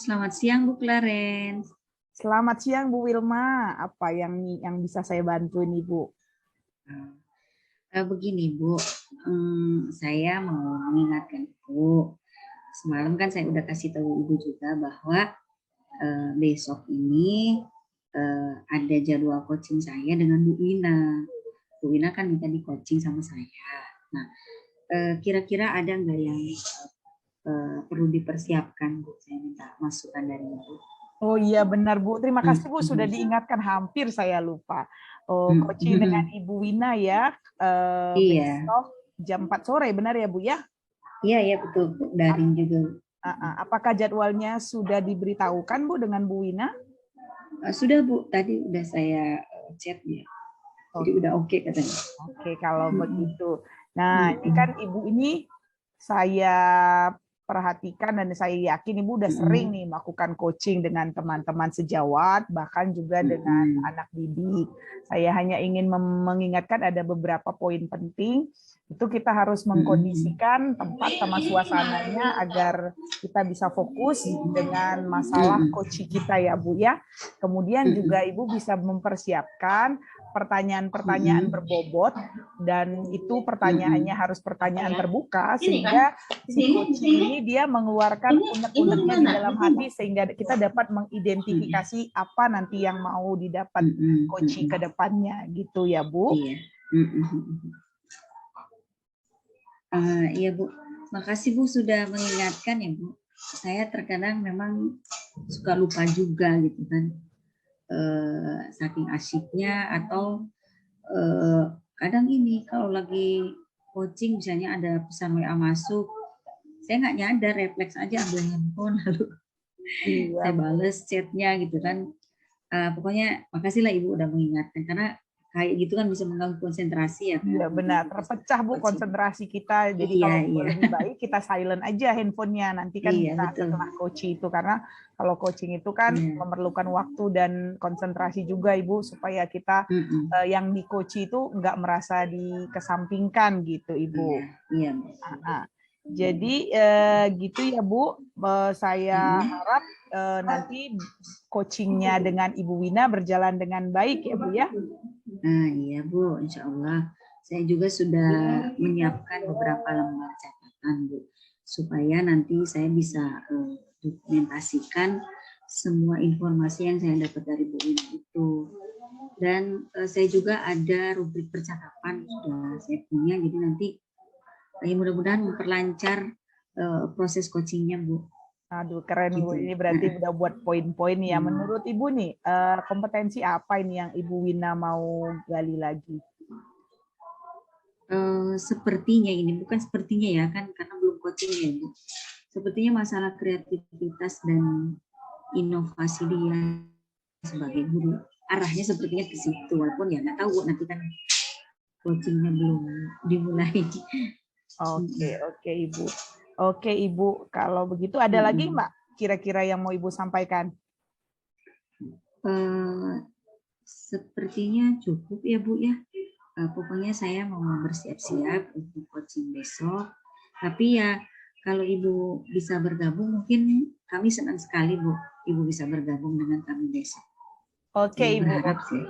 Selamat siang Bu Clarence. Selamat siang Bu Wilma, apa yang bisa saya bantu nih Bu? Begini Bu, saya mau mengingatkan Ibu. Semalam kan saya udah kasih tahu Ibu juga bahwa besok ini ada jadwal coaching saya dengan Bu Wina. Bu Wina kan minta di coaching sama saya. Nah, kira-kira ada nggak yang perlu dipersiapkan Bu? Saya minta masukan dari Ibu. Oh iya benar Bu, terima kasih Bu sudah diingatkan, hampir saya lupa. Coaching dengan Ibu Wina ya, Iya. besok jam 4 sore, benar ya Bu ya? Iya, ya betul, daring juga. Apakah jadwalnya sudah diberitahukan Bu dengan Bu Wina? Sudah Bu, tadi udah saya chat ya. Jadi udah oke katanya. Oke, kalau begitu. Nah, ini kan Ibu ini saya perhatikan dan saya yakin Ibu udah sering nih melakukan coaching dengan teman-teman sejawat, bahkan juga dengan anak didik. Saya hanya ingin mengingatkan ada beberapa poin penting. Itu kita harus mengkondisikan tempat sama suasananya agar kita bisa fokus dengan masalah coaching kita ya Bu ya. Kemudian juga Ibu bisa mempersiapkan pertanyaan-pertanyaan berbobot, dan itu pertanyaannya harus pertanyaan terbuka sehingga si coaching ini dia mengeluarkan unek-uneknya di dalam hati sehingga kita dapat mengidentifikasi apa nanti yang mau didapat coaching ke depannya gitu ya Bu. Iya Bu, makasih Bu sudah mengingatkan ya Bu. Saya terkadang memang suka lupa juga gitu kan. Saking asyiknya atau kadang ini kalau lagi coaching misalnya ada pesan WA masuk, saya nggak nyadar, refleks aja ambil handphone lalu saya bales chatnya gitu kan. Pokoknya makasih lah Ibu udah mengingatkan, karena kayak gitu kan bisa mengganggu konsentrasi ya kan? Iya benar, terpecah Bu konsentrasi kita. Jadi kalau lebih baik kita silent aja handphonenya, nanti kan kita setelah coaching itu, karena kalau coaching itu kan memerlukan waktu dan konsentrasi juga Ibu, supaya kita yang di coaching itu nggak merasa dikesampingkan gitu Ibu. Iya. Jadi gitu ya Bu, saya harap nanti coachingnya dengan Ibu Wina berjalan dengan baik ya Bu ya. Iya Bu, insya Allah. Saya juga sudah menyiapkan beberapa lembar catatan Bu, supaya nanti saya bisa dokumentasikan semua informasi yang saya dapat dari Bu Wina itu. Dan saya juga ada rubrik percakapan sudah saya punya, jadi nanti mudah-mudahan memperlancar proses coachingnya Bu. Aduh keren Bu, ini berarti udah buat poin-poin ya. Menurut Ibu nih, kompetensi apa ini yang Ibu Wina mau gali lagi? Sepertinya ini, bukan sepertinya ya kan, karena belum coaching ya Bu. Sepertinya masalah kreativitas dan inovasi dia sebagai guru. Arahnya sepertinya ke situ, walaupun ya nggak tahu nanti kan coachingnya belum dimulai. Oke Ibu. Oke Ibu, kalau begitu ada lagi Mbak kira-kira yang mau Ibu sampaikan? Sepertinya cukup ya Bu ya. Pokoknya saya mau bersiap-siap untuk coaching besok. Tapi ya kalau Ibu bisa bergabung, mungkin kami senang sekali Bu, Ibu bisa bergabung dengan kami besok. Oke Ibu. Berharap sih.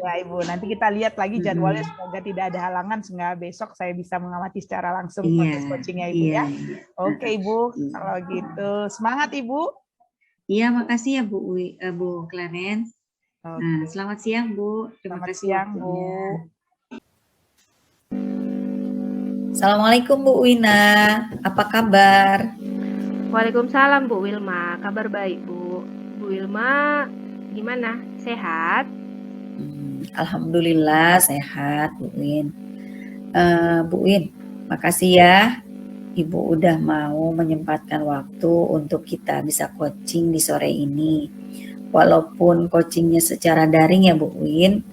Ya Ibu, nanti kita lihat lagi jadwalnya, semoga tidak ada halangan sehingga besok saya bisa mengamati secara langsung proses coachingnya Ibu ya. Oke Ibu, kalau gitu semangat Ibu. Iya, makasih ya Bu Clarence. Nah, selamat siang Bu. Terima kasih Bu. Assalamualaikum Bu Wina, apa kabar? Waalaikumsalam Bu Wilma, kabar baik Bu. Bu Wilma gimana? Sehat? Alhamdulillah sehat Bu Win. Bu Win, makasih ya Ibu udah mau menyempatkan waktu untuk kita bisa coaching di sore ini. Walaupun coachingnya secara daring ya Bu Win.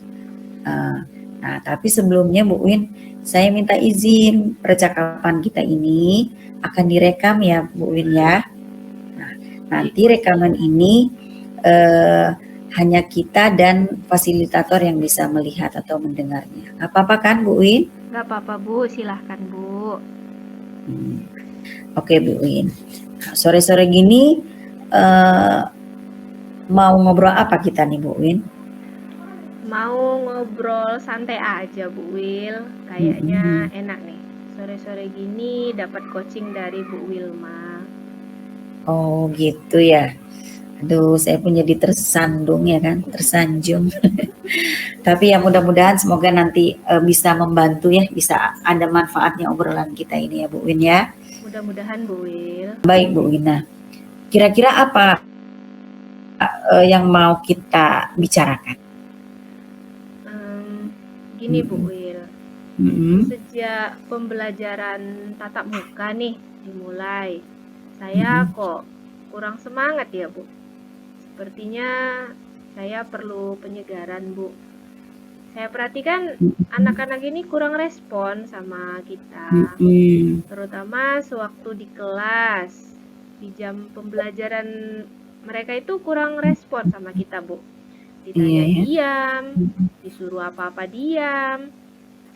Nah, tapi sebelumnya Bu Win, saya minta izin percakapan kita ini akan direkam ya Bu Win ya. Nah, nanti rekaman ini hanya kita dan fasilitator yang bisa melihat atau mendengarnya. Gak apa-apa kan Bu Win? Gak apa-apa Bu, silahkan Bu. Oke Bu Win. Nah, sore-sore gini eh, mau ngobrol apa kita nih Bu Win? Mau ngobrol santai aja Bu Wil, kayaknya enak nih. Sore-sore gini dapat coaching dari Bu Wilma. Oh gitu ya. Aduh, saya pun jadi tersandung ya kan, tersanjung. Tapi ya mudah-mudahan semoga nanti bisa membantu ya, bisa ada manfaatnya obrolan kita ini ya Bu Win ya. Mudah-mudahan Bu Wil. Baik Bu Win. Nah, kira-kira apa yang mau kita bicarakan? Gini Bu Wil, sejak pembelajaran tatap muka nih dimulai, saya kok kurang semangat ya Bu. Sepertinya saya perlu penyegaran Bu. Saya perhatikan anak-anak ini kurang respon sama kita, terutama sewaktu di kelas, di jam pembelajaran mereka itu kurang respon sama kita Bu. Ditanya diam, disuruh apa-apa diam.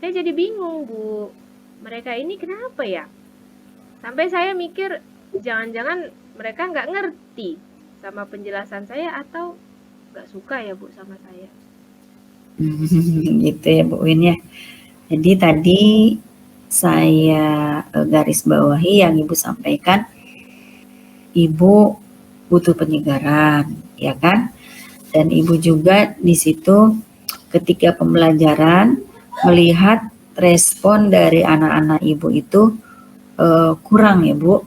Saya jadi bingung Bu, mereka ini kenapa ya? Sampai saya mikir jangan-jangan mereka nggak ngerti sama penjelasan saya atau nggak suka ya Bu sama saya. Gitu ya Bu Win ya. Jadi tadi saya garis bawahi yang Ibu sampaikan, Ibu butuh penyegaran, ya kan? Dan Ibu juga di situ ketika pembelajaran melihat respon dari anak-anak Ibu itu kurang ya Bu.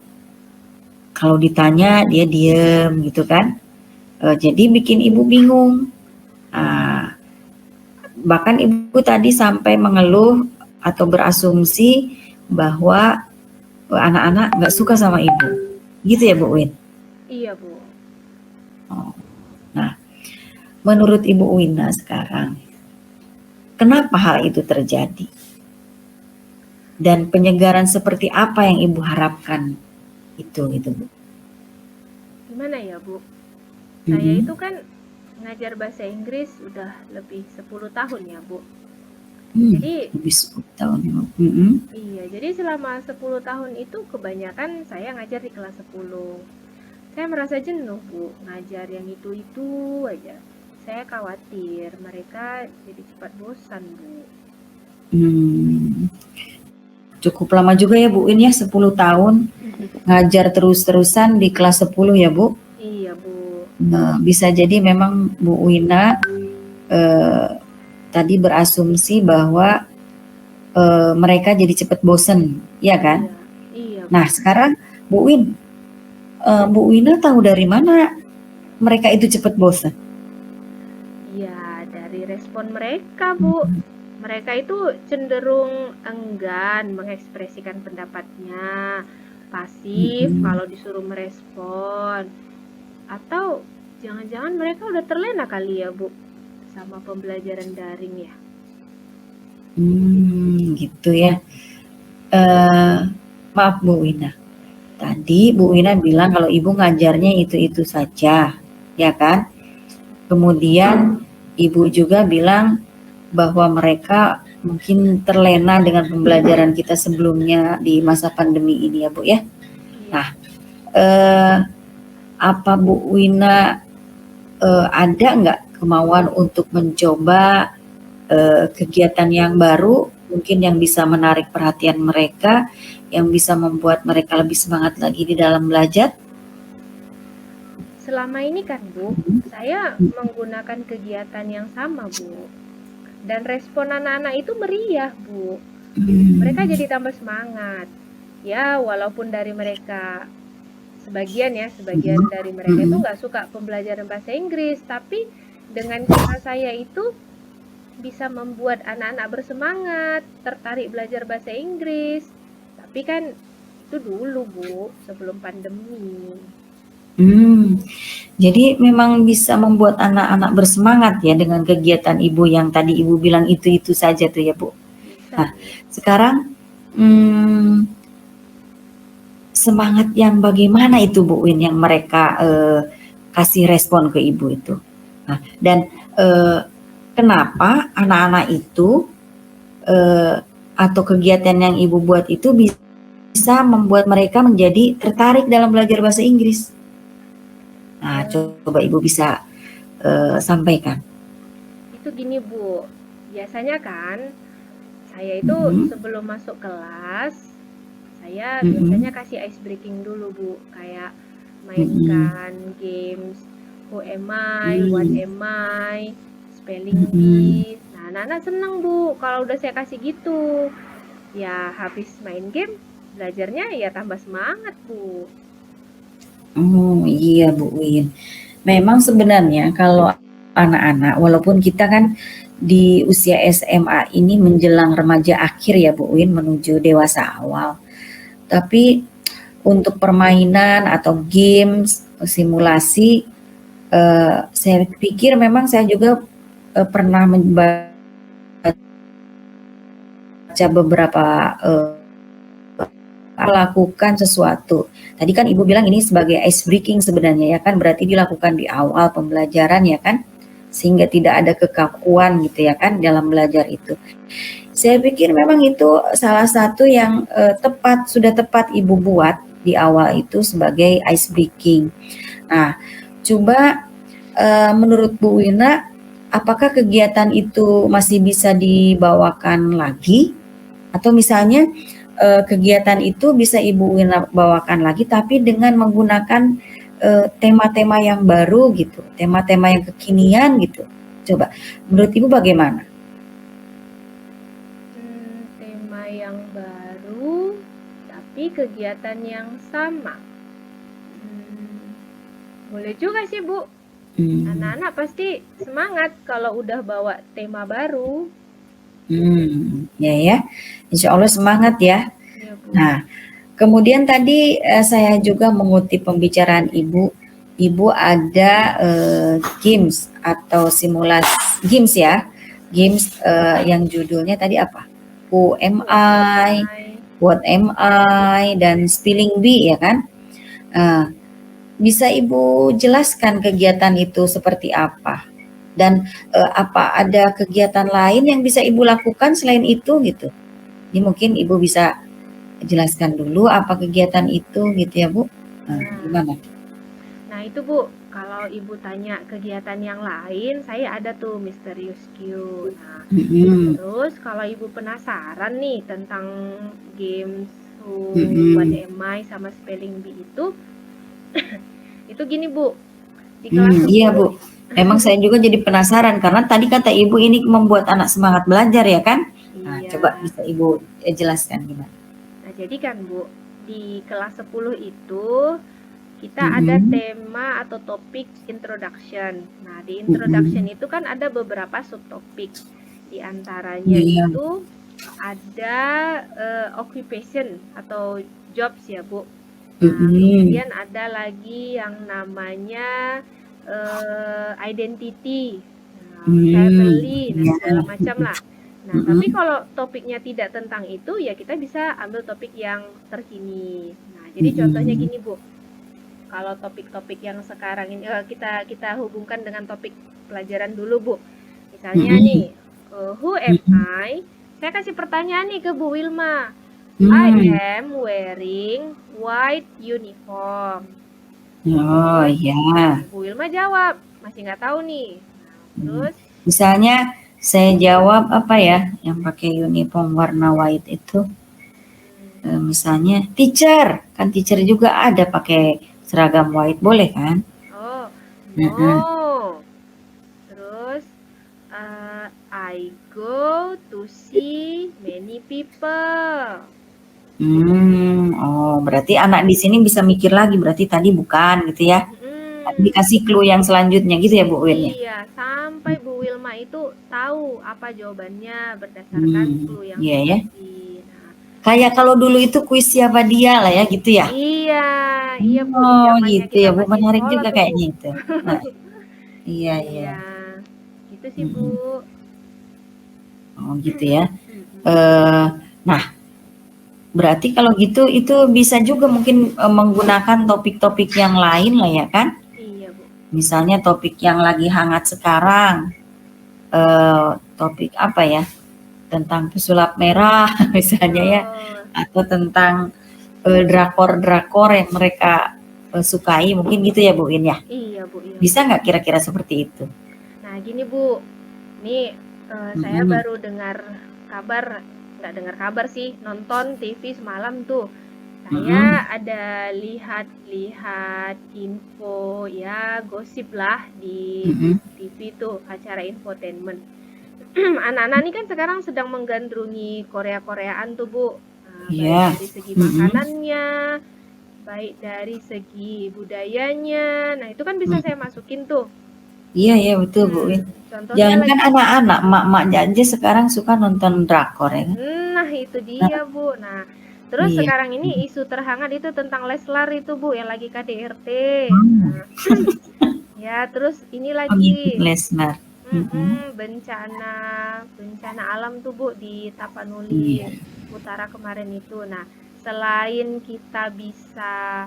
Kalau ditanya dia diem gitu kan. Jadi bikin Ibu bingung. Bahkan Ibu tadi sampai mengeluh atau berasumsi bahwa anak-anak nggak suka sama Ibu. Gitu ya Bu Win? Iya Bu. Nah, menurut Ibu Wina sekarang, kenapa hal itu terjadi? Dan penyegaran seperti apa yang Ibu harapkan itu gitu Bu? Gimana ya Bu? Saya itu kan ngajar bahasa Inggris udah lebih 10 tahun ya Bu. Jadi lebih 10 tahun ya Bu. Iya, jadi selama 10 tahun itu kebanyakan saya ngajar di kelas 10. Saya merasa jenuh Bu, ngajar yang itu-itu aja. Saya khawatir mereka jadi cepat bosan Bu. Cukup lama juga ya Bu Win ya, 10 tahun ngajar terus-terusan di kelas 10 ya Bu? Iya Bu. Nah, bisa jadi memang Bu Wina tadi berasumsi bahwa mereka jadi cepat bosen, ya kan? Iya. Nah sekarang Bu Win, Bu Wina tahu dari mana mereka itu cepat bosen? Ya dari respon mereka Bu. Mereka itu cenderung enggan mengekspresikan pendapatnya, pasif kalau disuruh merespon. Atau jangan-jangan mereka udah terlena kali ya Bu sama pembelajaran daring ya. Gitu ya. Maaf Bu Wina. Tadi Bu Wina bilang kalau Ibu ngajarnya itu-itu saja, ya kan? Kemudian Ibu juga bilang bahwa mereka mungkin terlena dengan pembelajaran kita sebelumnya di masa pandemi ini ya Bu ya. Nah, apa Bu Wina ada nggak kemauan untuk mencoba kegiatan yang baru, mungkin yang bisa menarik perhatian mereka, yang bisa membuat mereka lebih semangat lagi di dalam belajar? Selama ini kan Bu, saya menggunakan kegiatan yang sama Bu. Dan respon anak-anak itu meriah Bu. Mereka jadi tambah semangat. Ya walaupun dari mereka sebagian dari mereka itu nggak suka pembelajaran bahasa Inggris, tapi dengan cara saya itu bisa membuat anak-anak bersemangat, tertarik belajar bahasa Inggris. Tapi kan itu dulu Bu, sebelum pandemi. Jadi memang bisa membuat anak-anak bersemangat ya dengan kegiatan Ibu yang tadi Ibu bilang itu-itu saja tuh ya Bu. Nah, sekarang semangat yang bagaimana itu Bu Win yang mereka kasih respon ke Ibu itu? Nah, dan kenapa anak-anak itu atau kegiatan yang Ibu buat itu bisa membuat mereka menjadi tertarik dalam belajar bahasa Inggris? Nah, coba Ibu bisa sampaikan. Itu gini Bu, biasanya kan saya itu sebelum masuk kelas, saya biasanya kasih ice breaking dulu Bu, kayak mainkan games Who Am I, What Am I, Spelling Bee. Nah, anak-anak seneng Bu kalau udah saya kasih gitu. Ya habis main game, belajarnya ya tambah semangat Bu. Oh iya Bu Win. Memang sebenarnya kalau anak-anak, walaupun kita kan di usia SMA ini menjelang remaja akhir ya Bu Win, menuju dewasa awal. Tapi untuk permainan atau games, simulasi, saya pikir memang saya juga pernah membaca beberapa lakukan sesuatu. Tadi kan Ibu bilang ini sebagai ice breaking sebenarnya ya kan, berarti dilakukan di awal pembelajaran ya kan, sehingga tidak ada kekakuan gitu ya kan dalam belajar itu. Saya pikir memang itu salah satu yang sudah tepat Ibu buat di awal itu sebagai ice breaking. Nah, coba menurut Bu Wina, apakah kegiatan itu masih bisa dibawakan lagi? Atau misalnya kegiatan itu bisa Ibu Wina bawakan lagi tapi dengan menggunakan tema-tema yang baru gitu, tema-tema yang kekinian gitu. Coba, menurut Ibu bagaimana? Tema yang baru tapi kegiatan yang sama. Boleh juga sih Bu. Anak-anak pasti semangat kalau udah bawa tema baru. Ya, Insya Allah semangat ya. Ya Bu. Nah, kemudian tadi saya juga mengutip pembicaraan Ibu. Ibu ada games atau simulasi games ya, games yang judulnya tadi apa? Who Am I, What Am I, dan Spelling Bee ya kan? Bisa Ibu jelaskan kegiatan itu seperti apa? Dan apa ada kegiatan lain yang bisa Ibu lakukan selain itu gitu? Ini mungkin Ibu bisa jelaskan dulu apa kegiatan itu gitu ya Bu. Gimana? Nah itu Bu, kalau Ibu tanya kegiatan yang lain, saya ada tuh Misterius Q. Nah, terus kalau Ibu penasaran nih tentang games What Am I sama Spelling Bee itu gini Bu, di kelas 10. Iya Bu, emang saya juga jadi penasaran karena tadi kata Ibu ini membuat anak semangat belajar ya kan? Nah, coba bisa Ibu jelaskan gimana? Nah, jadi kan Bu, di kelas 10 itu kita ada tema atau topik introduction. Nah, di introduction itu kan ada beberapa subtopik. Di antaranya itu ada occupation atau jobs ya Bu. Nah, kemudian ada lagi yang namanya identity, family, dan segala macam lah. Nah, tapi kalau topiknya tidak tentang itu, ya kita bisa ambil topik yang terkini. Nah, jadi contohnya gini Bu, kalau topik-topik yang sekarang ini kita hubungkan dengan topik pelajaran dulu Bu. Misalnya nih, who am I? Saya kasih pertanyaan nih ke Bu Wilma. I am wearing white uniform. Oh iya. Bu Wilma jawab, masih nggak tahu nih. Nah, terus misalnya saya jawab apa ya yang pakai uniform warna white itu? Misalnya teacher, kan teacher juga ada pakai seragam white, boleh kan? Oh, no. Terus I go to see many people. Oh, berarti anak di sini bisa mikir lagi, berarti tadi bukan gitu ya. Dikasih clue yang selanjutnya gitu ya Bu Wilma? Iya, sampai Bu Wilma itu tahu apa jawabannya berdasarkan clue yang dikasih. Nah, kayak kalau dulu itu kuis siapa dia lah ya gitu ya? Iya Bu. Oh gitu ya Bu, menarik juga kayaknya itu. Nah, iya. Gitu sih Bu. Oh gitu ya. Nah, berarti kalau gitu itu bisa juga mungkin menggunakan topik-topik yang lain lah ya kan? Iya Bu. Misalnya topik yang lagi hangat sekarang, topik apa ya? Tentang pesulap merah misalnya ya, atau tentang drakor-drakor yang mereka sukai, mungkin gitu ya Bu Win ya? Iya Bu. Iya, Bisa nggak kira-kira seperti itu? Nah, gini Bu, nih saya baru dengar kabar, nggak dengar kabar sih, nonton TV semalam tuh. Saya ada lihat-lihat info ya, gosip lah di TV tuh, acara infotainment. Anak-anak ini kan sekarang sedang menggandrungi Korea-Koreaan tuh Bu. Nah, baik dari segi makanannya, baik dari segi budayanya. Nah, itu kan bisa saya masukin tuh. Iya betul Bu Win. Contohnya Jangankan anak-anak, mak-mak aja sekarang suka nonton drakor ya kan? Nah, itu dia Bu. Nah, terus sekarang ini isu terhangat itu tentang Leslar itu Bu, yang lagi KDRT. Nah, ya, terus ini lagi Leslar. bencana alam tuh Bu di Tapanuli Utara kemarin itu. Nah, selain kita bisa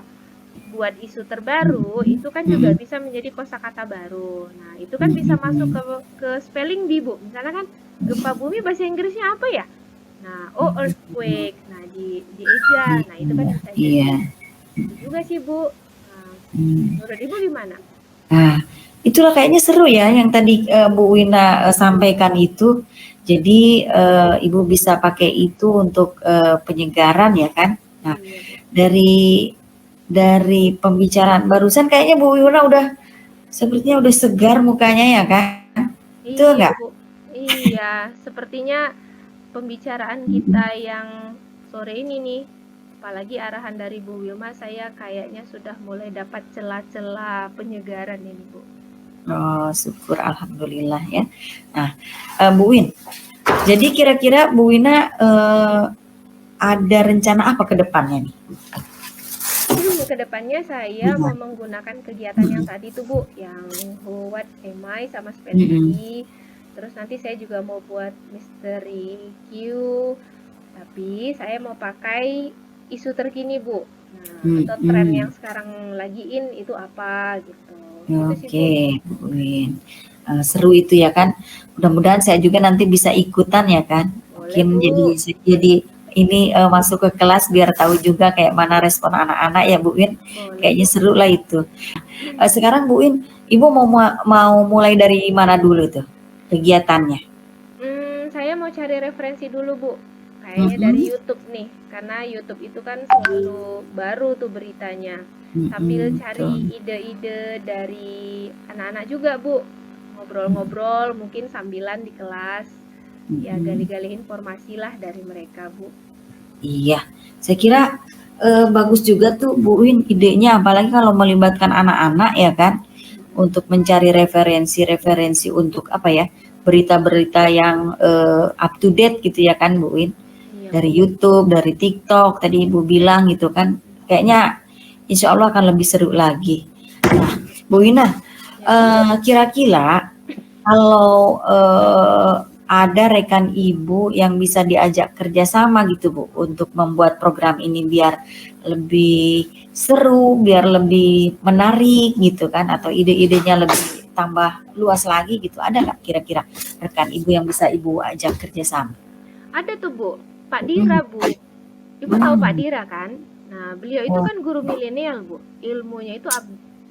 buat isu terbaru, itu kan juga bisa menjadi kosakata baru. Nah, itu kan bisa masuk ke spelling bee Bu. Misalnya kan gempa bumi bahasa Inggrisnya apa ya? Nah, earthquake. Nah, di eja. Nah, itu kan bisa jadi. Itu juga sih Bu. Nah, menurut Ibu gimana? Itulah kayaknya seru ya yang tadi Bu Wina sampaikan itu. Jadi Ibu bisa pakai itu untuk penyegaran ya kan. Nah, dari pembicaraan barusan kayaknya Bu Wina sepertinya udah segar mukanya ya kan? Betul nggak? Iya, sepertinya pembicaraan kita yang sore ini nih, apalagi arahan dari Bu Wilma, saya kayaknya sudah mulai dapat celah-celah penyegaran ini Bu. Oh, syukur alhamdulillah ya. Nah, Bu Win, jadi kira-kira Bu Wina ada rencana apa ke depannya nih? Kedepannya saya mau menggunakan kegiatan yang tadi tuh Bu, yang buat Emai sama spelling. Terus nanti saya juga mau buat misteri Q, tapi saya mau pakai isu terkini Bu. Nah, atau tren yang sekarang lagi in itu apa gitu. Oke, Bu Win. Seru itu ya kan. Mudah-mudahan saya juga nanti bisa ikutan ya kan. Mungkin jadi ini masuk ke kelas biar tahu juga kayak mana respon anak-anak ya Bu Win. Kayaknya seru lah itu. Sekarang Bu Win, Ibu mau mulai dari mana dulu tuh kegiatannya? Saya mau cari referensi dulu Bu. Kayaknya dari YouTube nih, karena YouTube itu kan selalu baru tuh beritanya. Sambil cari ide-ide dari anak-anak juga Bu. Ngobrol-ngobrol mungkin sambilan di kelas. Ya gali-gali informasi lah dari mereka Bu. Iya, saya kira bagus juga tuh Bu Win idenya, apalagi kalau melibatkan anak-anak ya kan, untuk mencari referensi untuk apa ya, berita-berita yang up to date gitu ya kan Bu Win, dari YouTube, dari TikTok tadi Ibu bilang gitu kan, kayaknya insya Allah akan lebih seru lagi. Nah, Bu Wina, kira-kira kalau ada rekan Ibu yang bisa diajak kerjasama gitu Bu, untuk membuat program ini biar lebih seru, biar lebih menarik gitu kan, atau ide-idenya lebih tambah luas lagi gitu, ada nggak kira-kira rekan Ibu yang bisa Ibu ajak kerjasama? Ada tuh Bu, Pak Dira Bu. Ibu tahu Pak Dira kan? Nah, beliau itu kan guru milenial Bu, ilmunya itu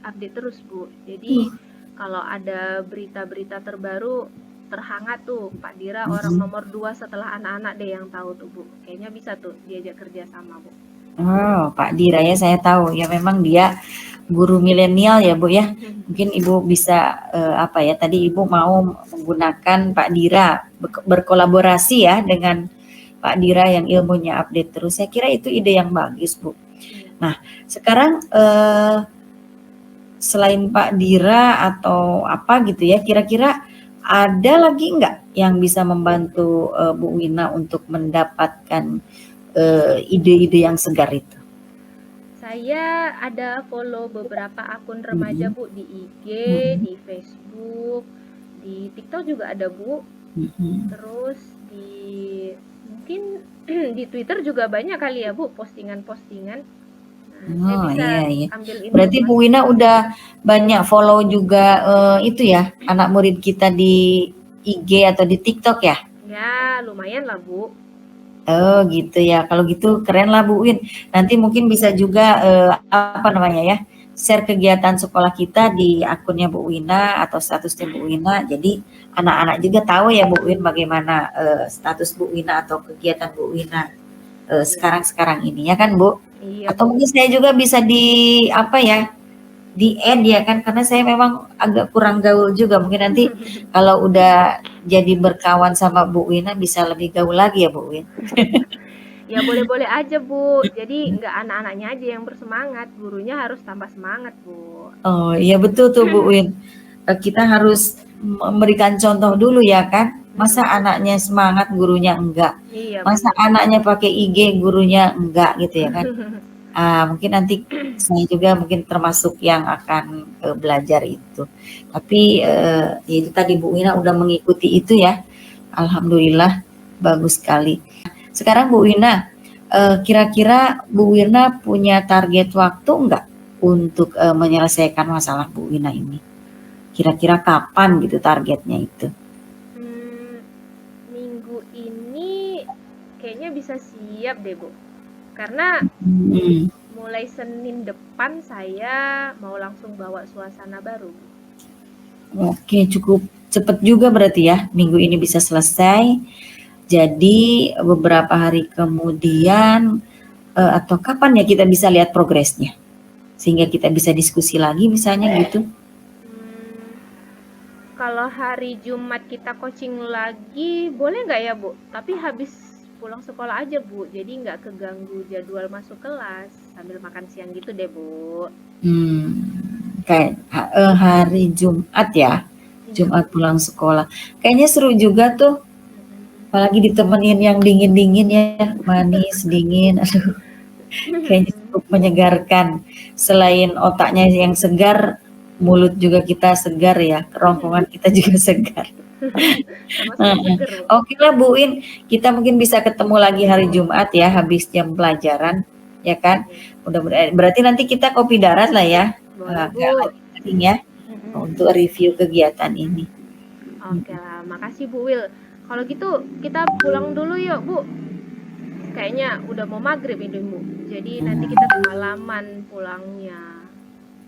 update terus Bu. Jadi kalau ada berita-berita terbaru terhangat tuh, Pak Dira orang nomor 2 setelah anak-anak deh yang tahu tuh Bu. Kayaknya bisa tuh diajak kerja sama Bu. Oh, Pak Dira ya, saya tahu ya, memang dia guru milenial ya Bu ya. Mungkin Ibu bisa apa ya, tadi Ibu mau menggunakan Pak Dira, berkolaborasi ya dengan Pak Dira yang ilmunya update terus. Saya kira itu ide yang bagus Bu. Nah, sekarang selain Pak Dira atau apa gitu ya, kira-kira ada lagi nggak yang bisa membantu Bu Wina untuk mendapatkan ide-ide yang segar itu? Saya ada follow beberapa akun remaja Bu, di IG, di Facebook, di TikTok juga ada Bu. Terus mungkin di Twitter juga banyak kali ya Bu postingan-postingan. Nah, saya bisa ambil informasi. Berarti Bu Wina udah banyak follow juga itu ya, anak murid kita di IG atau di TikTok ya? Ya, lumayan lah Bu. Oh gitu ya, kalau gitu keren lah Bu Win. Nanti mungkin bisa juga apa namanya ya, share kegiatan sekolah kita di akunnya Bu Wina atau statusnya Bu Wina. Jadi anak-anak juga tahu ya Bu Win bagaimana status Bu Wina atau kegiatan Bu Wina sekarang-sekarang ini ya kan Bu? Iya, Atau Bu. mungkin saya juga bisa di apa ya, di add ya kan, karena saya memang agak kurang gaul juga. Mungkin nanti kalau udah jadi berkawan sama Bu Wina bisa lebih gaul lagi ya Bu Win. Ya boleh-boleh aja, Bu. Jadi nggak anak-anaknya aja yang bersemangat, gurunya harus tambah semangat, Bu. Oh iya betul tuh Bu Win. Kita harus memberikan contoh dulu ya kan. Masa anaknya semangat gurunya enggak? Iya, Masa benar. anaknya pakai IG gurunya enggak gitu ya kan? Mungkin nanti saya juga mungkin termasuk yang akan belajar itu. Tapi ya itu tadi Bu Wina udah mengikuti itu ya. Alhamdulillah bagus sekali. Sekarang Bu Wina, kira-kira Bu Wina punya target waktu enggak untuk menyelesaikan masalah Bu Wina ini? Kira-kira kapan gitu targetnya itu? Minggu ini kayaknya bisa siap deh, Bu. Karena mulai Senin depan saya mau langsung bawa suasana baru. Oke, cukup cepat juga berarti ya. Minggu ini bisa selesai. Jadi beberapa hari kemudian atau kapan ya kita bisa lihat progresnya? Sehingga kita bisa diskusi lagi misalnya gitu. Kalau hari Jumat kita coaching lagi, boleh nggak ya, Bu? Tapi habis pulang sekolah aja, Bu. Jadi nggak keganggu jadwal masuk kelas. Sambil makan siang gitu deh, Bu. Kayak hari Jumat ya. Jumat pulang sekolah. Kayaknya seru juga tuh. Apalagi ditemenin yang dingin-dingin ya. Manis, dingin. Aduh. Kayaknya cukup menyegarkan. Selain otaknya yang segar, mulut juga kita segar ya, kerongkongan kita juga segar. Oke lah Bu Win, kita mungkin bisa ketemu lagi hari Jumat ya, habis jam pelajaran, ya kan? Mudah-mudahan. Berarti nanti kita kopi darat lah ya, ya, untuk review kegiatan ini. Oke lah, makasih Bu Wil. Kalau gitu kita pulang dulu yuk Bu. Kayaknya udah mau maghrib ini Bu. Jadi nanti kita kemalaman pulangnya.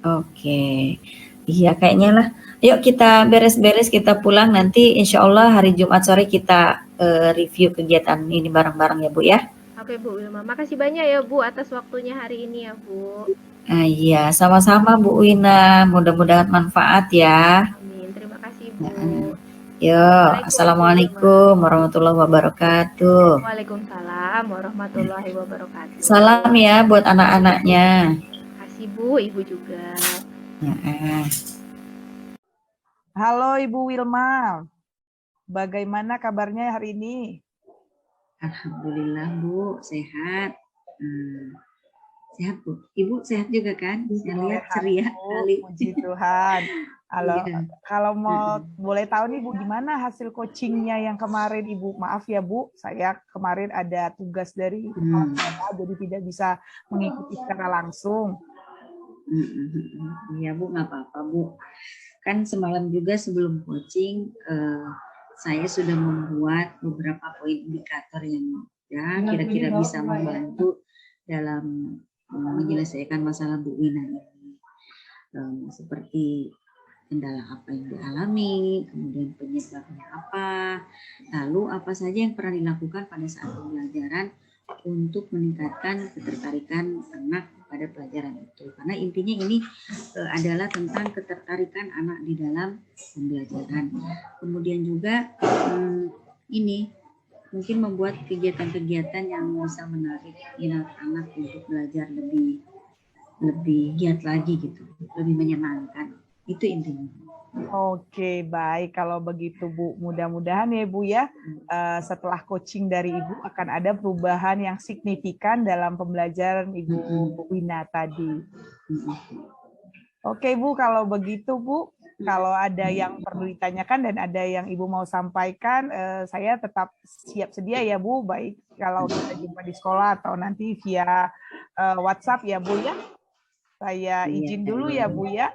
Oke, iya kayaknya lah. Yuk kita beres-beres, kita pulang nanti. Insya Allah hari Jumat sore kita review kegiatan ini bareng-bareng ya Bu ya. Oke Bu Wilma, makasih banyak ya Bu atas waktunya hari ini ya Bu. Iya, sama-sama Bu Wina. Mudah-mudahan manfaat ya. Amin, terima kasih Bu. Yo, assalamualaikum warahmatullahi wabarakatuh. Waalaikumsalam warahmatullahi wabarakatuh. Salam ya buat anak-anaknya. Bu, Ibu juga. Halo Ibu Wilma, bagaimana kabarnya hari ini? Alhamdulillah Bu, sehat. Sehat Bu. Ibu sehat juga kan? Saya lihat ceria kali. Puji Tuhan. Kalau mau boleh tahu nih Bu, gimana hasil coachingnya yang kemarin Ibu? Maaf ya Bu, saya kemarin ada tugas dari jadi tidak bisa mengikuti secara langsung. Iya Bu, nggak apa-apa Bu. Kan semalam juga sebelum coaching saya sudah membuat beberapa poin indikator yang ya kira-kira bisa membantu dalam menyelesaikan masalah Bu Wina ini. Seperti kendala apa yang dialami, kemudian penyebabnya apa, lalu apa saja yang pernah dilakukan pada saat pembelajaran untuk meningkatkan ketertarikan anak pada pelajaran itu. Karena intinya ini adalah tentang ketertarikan anak di dalam pembelajaran. Kemudian juga ini mungkin membuat kegiatan-kegiatan yang bisa menarik minat anak untuk belajar lebih giat lagi gitu, lebih menyenangkan. Itu intinya. Oke, baik. Kalau begitu Bu, mudah-mudahan ya Bu ya, setelah coaching dari Ibu akan ada perubahan yang signifikan dalam pembelajaran Ibu Wina tadi. Oke Bu, kalau begitu Bu, kalau ada yang perlu ditanyakan dan ada yang Ibu mau sampaikan, saya tetap siap sedia ya Bu, baik kalau kita jumpa di sekolah atau nanti via WhatsApp ya Bu ya. Saya izin dulu ya Bu ya.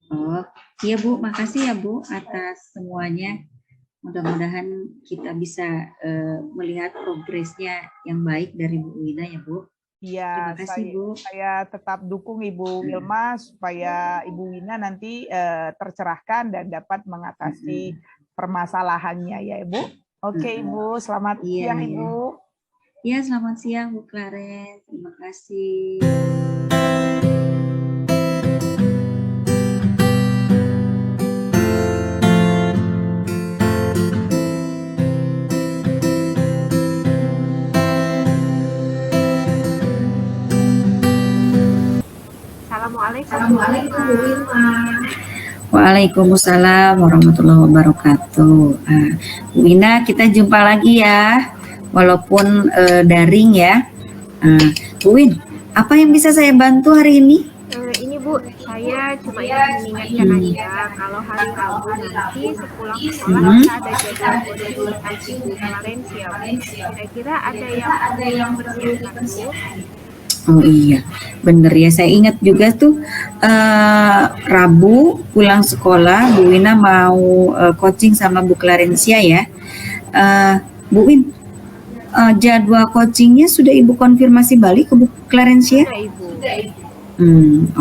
Oh, iya Bu, makasih ya Bu atas semuanya. Mudah-mudahan kita bisa melihat progresnya yang baik dari Bu Wina ya Bu. Iya, Terima kasih, Bu. saya tetap dukung Ibu Wilma supaya Ibu Wina nanti tercerahkan dan dapat mengatasi permasalahannya ya Ibu. Oke Ibu, selamat Iya, siang iya. Ibu. Ya, selamat siang Bu Clarence. Terima kasih. Assalamualaikum Bu Wilma. Waalaikumsalam warahmatullahi wabarakatuh. Bu Wina, kita jumpa lagi ya, walaupun daring ya. Bu Win, apa yang bisa saya bantu hari ini? Ini Bu, saya cuma ingin mengingatkan aja kalau hari Rabu nanti sepulang sekolah kita ada jadwal konsultasi Bu Clarence ya Bu. Kira-kira ada yang bersiapkan Bu? Oh iya, bener ya. Saya ingat juga tuh Rabu pulang sekolah, Bu Wina mau coaching sama Bu Clarencia ya. Bu Win, jadwal coachingnya sudah Ibu konfirmasi balik ke Bu Clarencia? Sudah Ibu.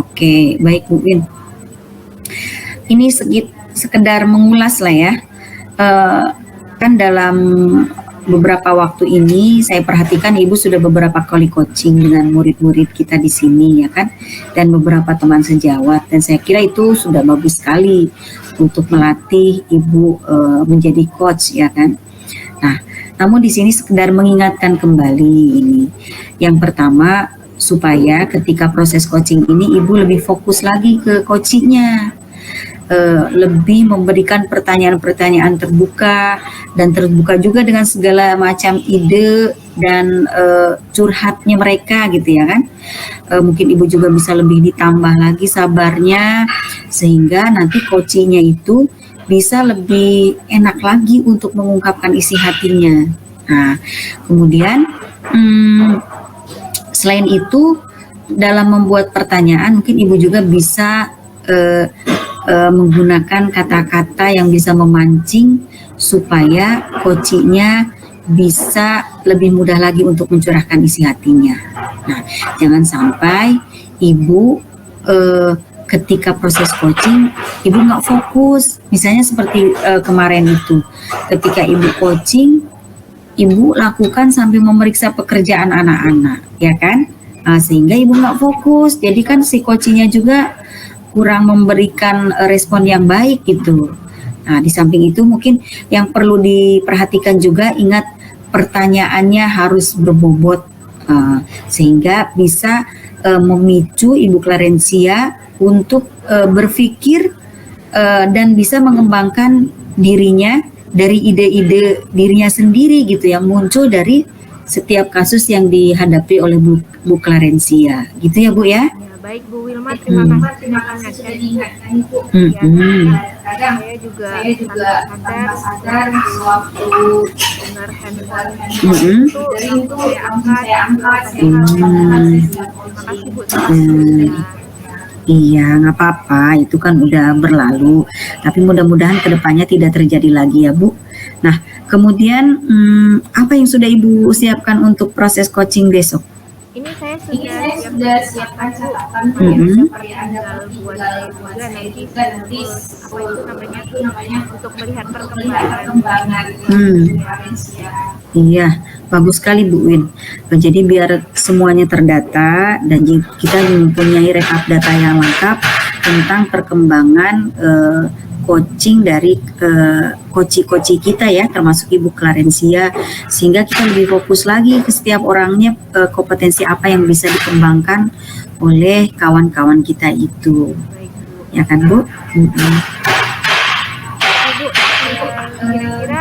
Oke, baik Bu Win. Ini sekedar mengulas lah ya. Kan dalam beberapa waktu ini saya perhatikan Ibu sudah beberapa kali coaching dengan murid-murid kita di sini ya kan, dan beberapa teman sejawat, dan saya kira itu sudah bagus sekali untuk melatih Ibu menjadi coach ya kan. Nah, namun di sini sekedar mengingatkan kembali ini. Yang pertama, supaya ketika proses coaching ini Ibu lebih fokus lagi ke coachingnya. Lebih memberikan pertanyaan-pertanyaan terbuka dan terbuka juga dengan segala macam ide dan curhatnya mereka gitu ya kan. Mungkin Ibu juga bisa lebih ditambah lagi sabarnya sehingga nanti coachingnya itu bisa lebih enak lagi untuk mengungkapkan isi hatinya. Nah, kemudian selain itu dalam membuat pertanyaan mungkin Ibu juga bisa menggunakan kata-kata yang bisa memancing supaya coachingnya bisa lebih mudah lagi untuk mencurahkan isi hatinya. Nah, jangan sampai Ibu ketika proses coaching Ibu nggak fokus. Misalnya seperti kemarin itu, ketika Ibu coaching, Ibu lakukan sambil memeriksa pekerjaan anak-anak, ya kan? Sehingga Ibu nggak fokus. Jadi kan si coachingnya juga kurang memberikan respon yang baik gitu. Nah, di samping itu mungkin yang perlu diperhatikan juga, ingat pertanyaannya harus berbobot sehingga bisa memicu Ibu Clarencia untuk berpikir dan bisa mengembangkan dirinya dari ide-ide dirinya sendiri gitu yang muncul dari setiap kasus yang dihadapi oleh Bu Clarencia. Gitu ya Bu ya? Baik Bu Wilma, terima kasih sudah diingatkan Ibu. Kadang saya juga tanpa sadar sewaktu dengar handphone itu langsung saya angkat. Terima kasih Bu. Iya, nggak apa-apa, itu kan udah berlalu. Tapi mudah-mudahan kedepannya tidak terjadi lagi ya Bu. Nah, kemudian apa yang sudah Ibu siapkan untuk proses coaching besok? Ini saya sudah siapkan catatan supaya tinggal buat juga nanti untuk melihat perkembangan. Iya, bagus sekali Bu Win. Jadi biar semuanya terdata dan kita mempunyai rekap data yang lengkap tentang perkembangan coaching dari coach-coach kita ya, termasuk Ibu Clarencia, sehingga kita lebih fokus lagi ke setiap orangnya kompetensi apa yang bisa dikembangkan oleh kawan-kawan kita itu. Ya kan Bu?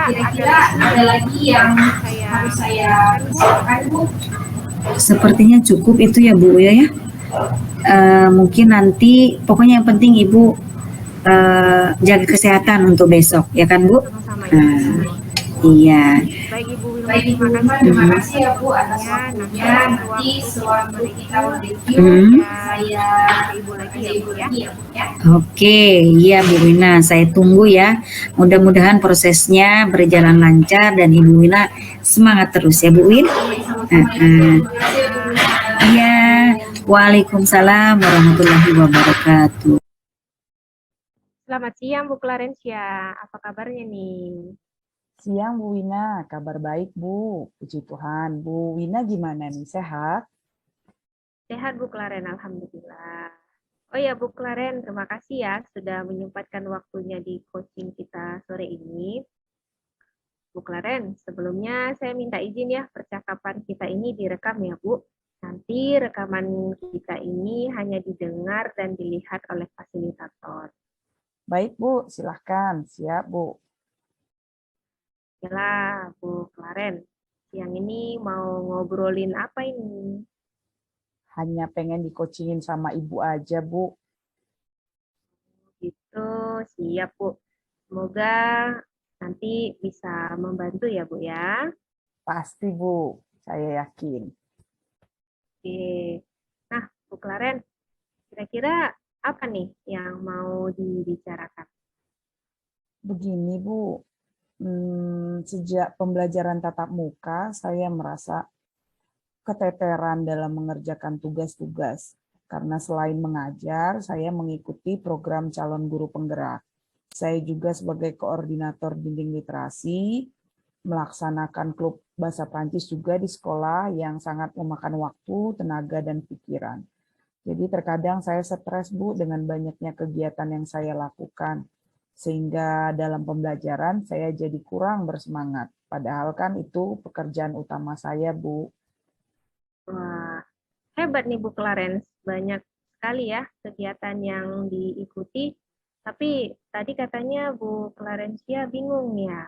Kira-kira ada lagi yang harus saya siapkan Bu? Sepertinya cukup itu ya Bu ya. Mungkin nanti pokoknya yang penting Ibu jaga kesehatan untuk besok, ya kan Bu? Iya. Baik Ibu Wilma, terima kasih ya Bu atas waktunya. Nanti sewaktu kita review saya Ibu lagi ya Bu ya. Oke, iya Bu Wina, saya tunggu ya. Mudah-mudahan prosesnya berjalan lancar dan Ibu Wina semangat terus ya Bu Win. Waalaikumsalam warahmatullahi wabarakatuh. Selamat siang Bu Clarencia, apa kabarnya nih? Siang Bu Wina, kabar baik Bu, puji Tuhan. Bu Wina gimana nih, sehat? Sehat Bu Claren, Alhamdulillah. Oh ya Bu Claren, terima kasih ya sudah menyempatkan waktunya di coaching kita sore ini. Bu Claren, sebelumnya saya minta izin ya percakapan kita ini direkam ya Bu. Nanti rekaman kita ini hanya didengar dan dilihat oleh fasilitator. Baik Bu, silahkan. Siap Bu. Yalah Bu Claren, siang ini mau ngobrolin apa ini? Hanya pengen di-coachingin sama Ibu aja Bu. Gitu, siap Bu. Semoga nanti bisa membantu ya Bu ya. Pasti Bu, saya yakin. Oke. Nah, Bu Claren, kira-kira apa nih yang mau dibicarakan? Begini Bu, sejak pembelajaran tatap muka, saya merasa keteteran dalam mengerjakan tugas-tugas. Karena selain mengajar, saya mengikuti program calon guru penggerak. Saya juga sebagai koordinator bimbing literasi, melaksanakan klub bahasa Prancis juga di sekolah yang sangat memakan waktu, tenaga, dan pikiran. Jadi terkadang saya stres Bu dengan banyaknya kegiatan yang saya lakukan. Sehingga dalam pembelajaran saya jadi kurang bersemangat. Padahal kan itu pekerjaan utama saya Bu. Wah, hebat nih Bu Clarence. Banyak sekali ya kegiatan yang diikuti. Tapi tadi katanya Bu Clarencia bingung ya.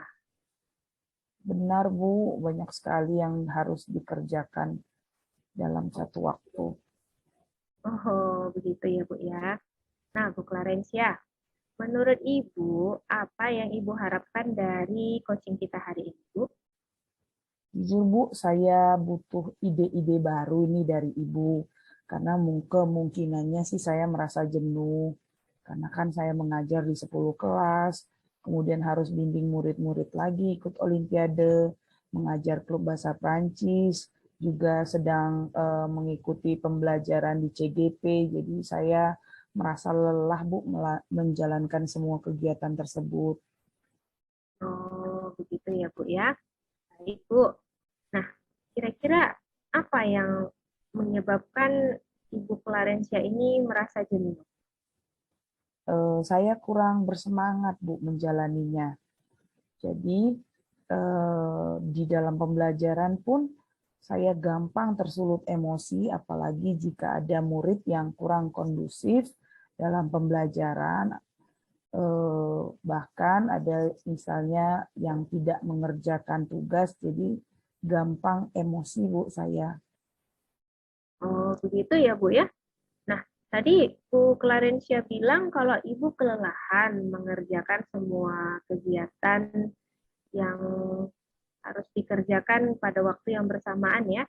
Benar Bu, banyak sekali yang harus dikerjakan dalam satu waktu. Oh, begitu ya Bu ya. Nah, Bu Clarencia, menurut Ibu, apa yang Ibu harapkan dari coaching kita hari ini, Bu? Jujur Bu, saya butuh ide-ide baru ini dari Ibu. Karena kemungkinannya sih saya merasa jenuh. Karena kan saya mengajar di 10 kelas, kemudian harus bimbing murid-murid lagi ikut olimpiade, mengajar klub bahasa Prancis, juga sedang mengikuti pembelajaran di CGP. Jadi saya merasa lelah Bu menjalankan semua kegiatan tersebut. Oh, begitu ya Bu ya. Baik Bu. Nah, kira-kira apa yang menyebabkan Ibu Clarencia ini merasa jenuh? Saya kurang bersemangat Bu menjalaninya. Jadi di dalam pembelajaran pun saya gampang tersulut emosi, apalagi jika ada murid yang kurang kondusif dalam pembelajaran, bahkan ada misalnya yang tidak mengerjakan tugas, jadi gampang emosi Bu saya. Oh, begitu ya Bu ya. Nah, tadi Bu Clarencia bilang kalau Ibu kelelahan mengerjakan semua kegiatan yang harus dikerjakan pada waktu yang bersamaan ya.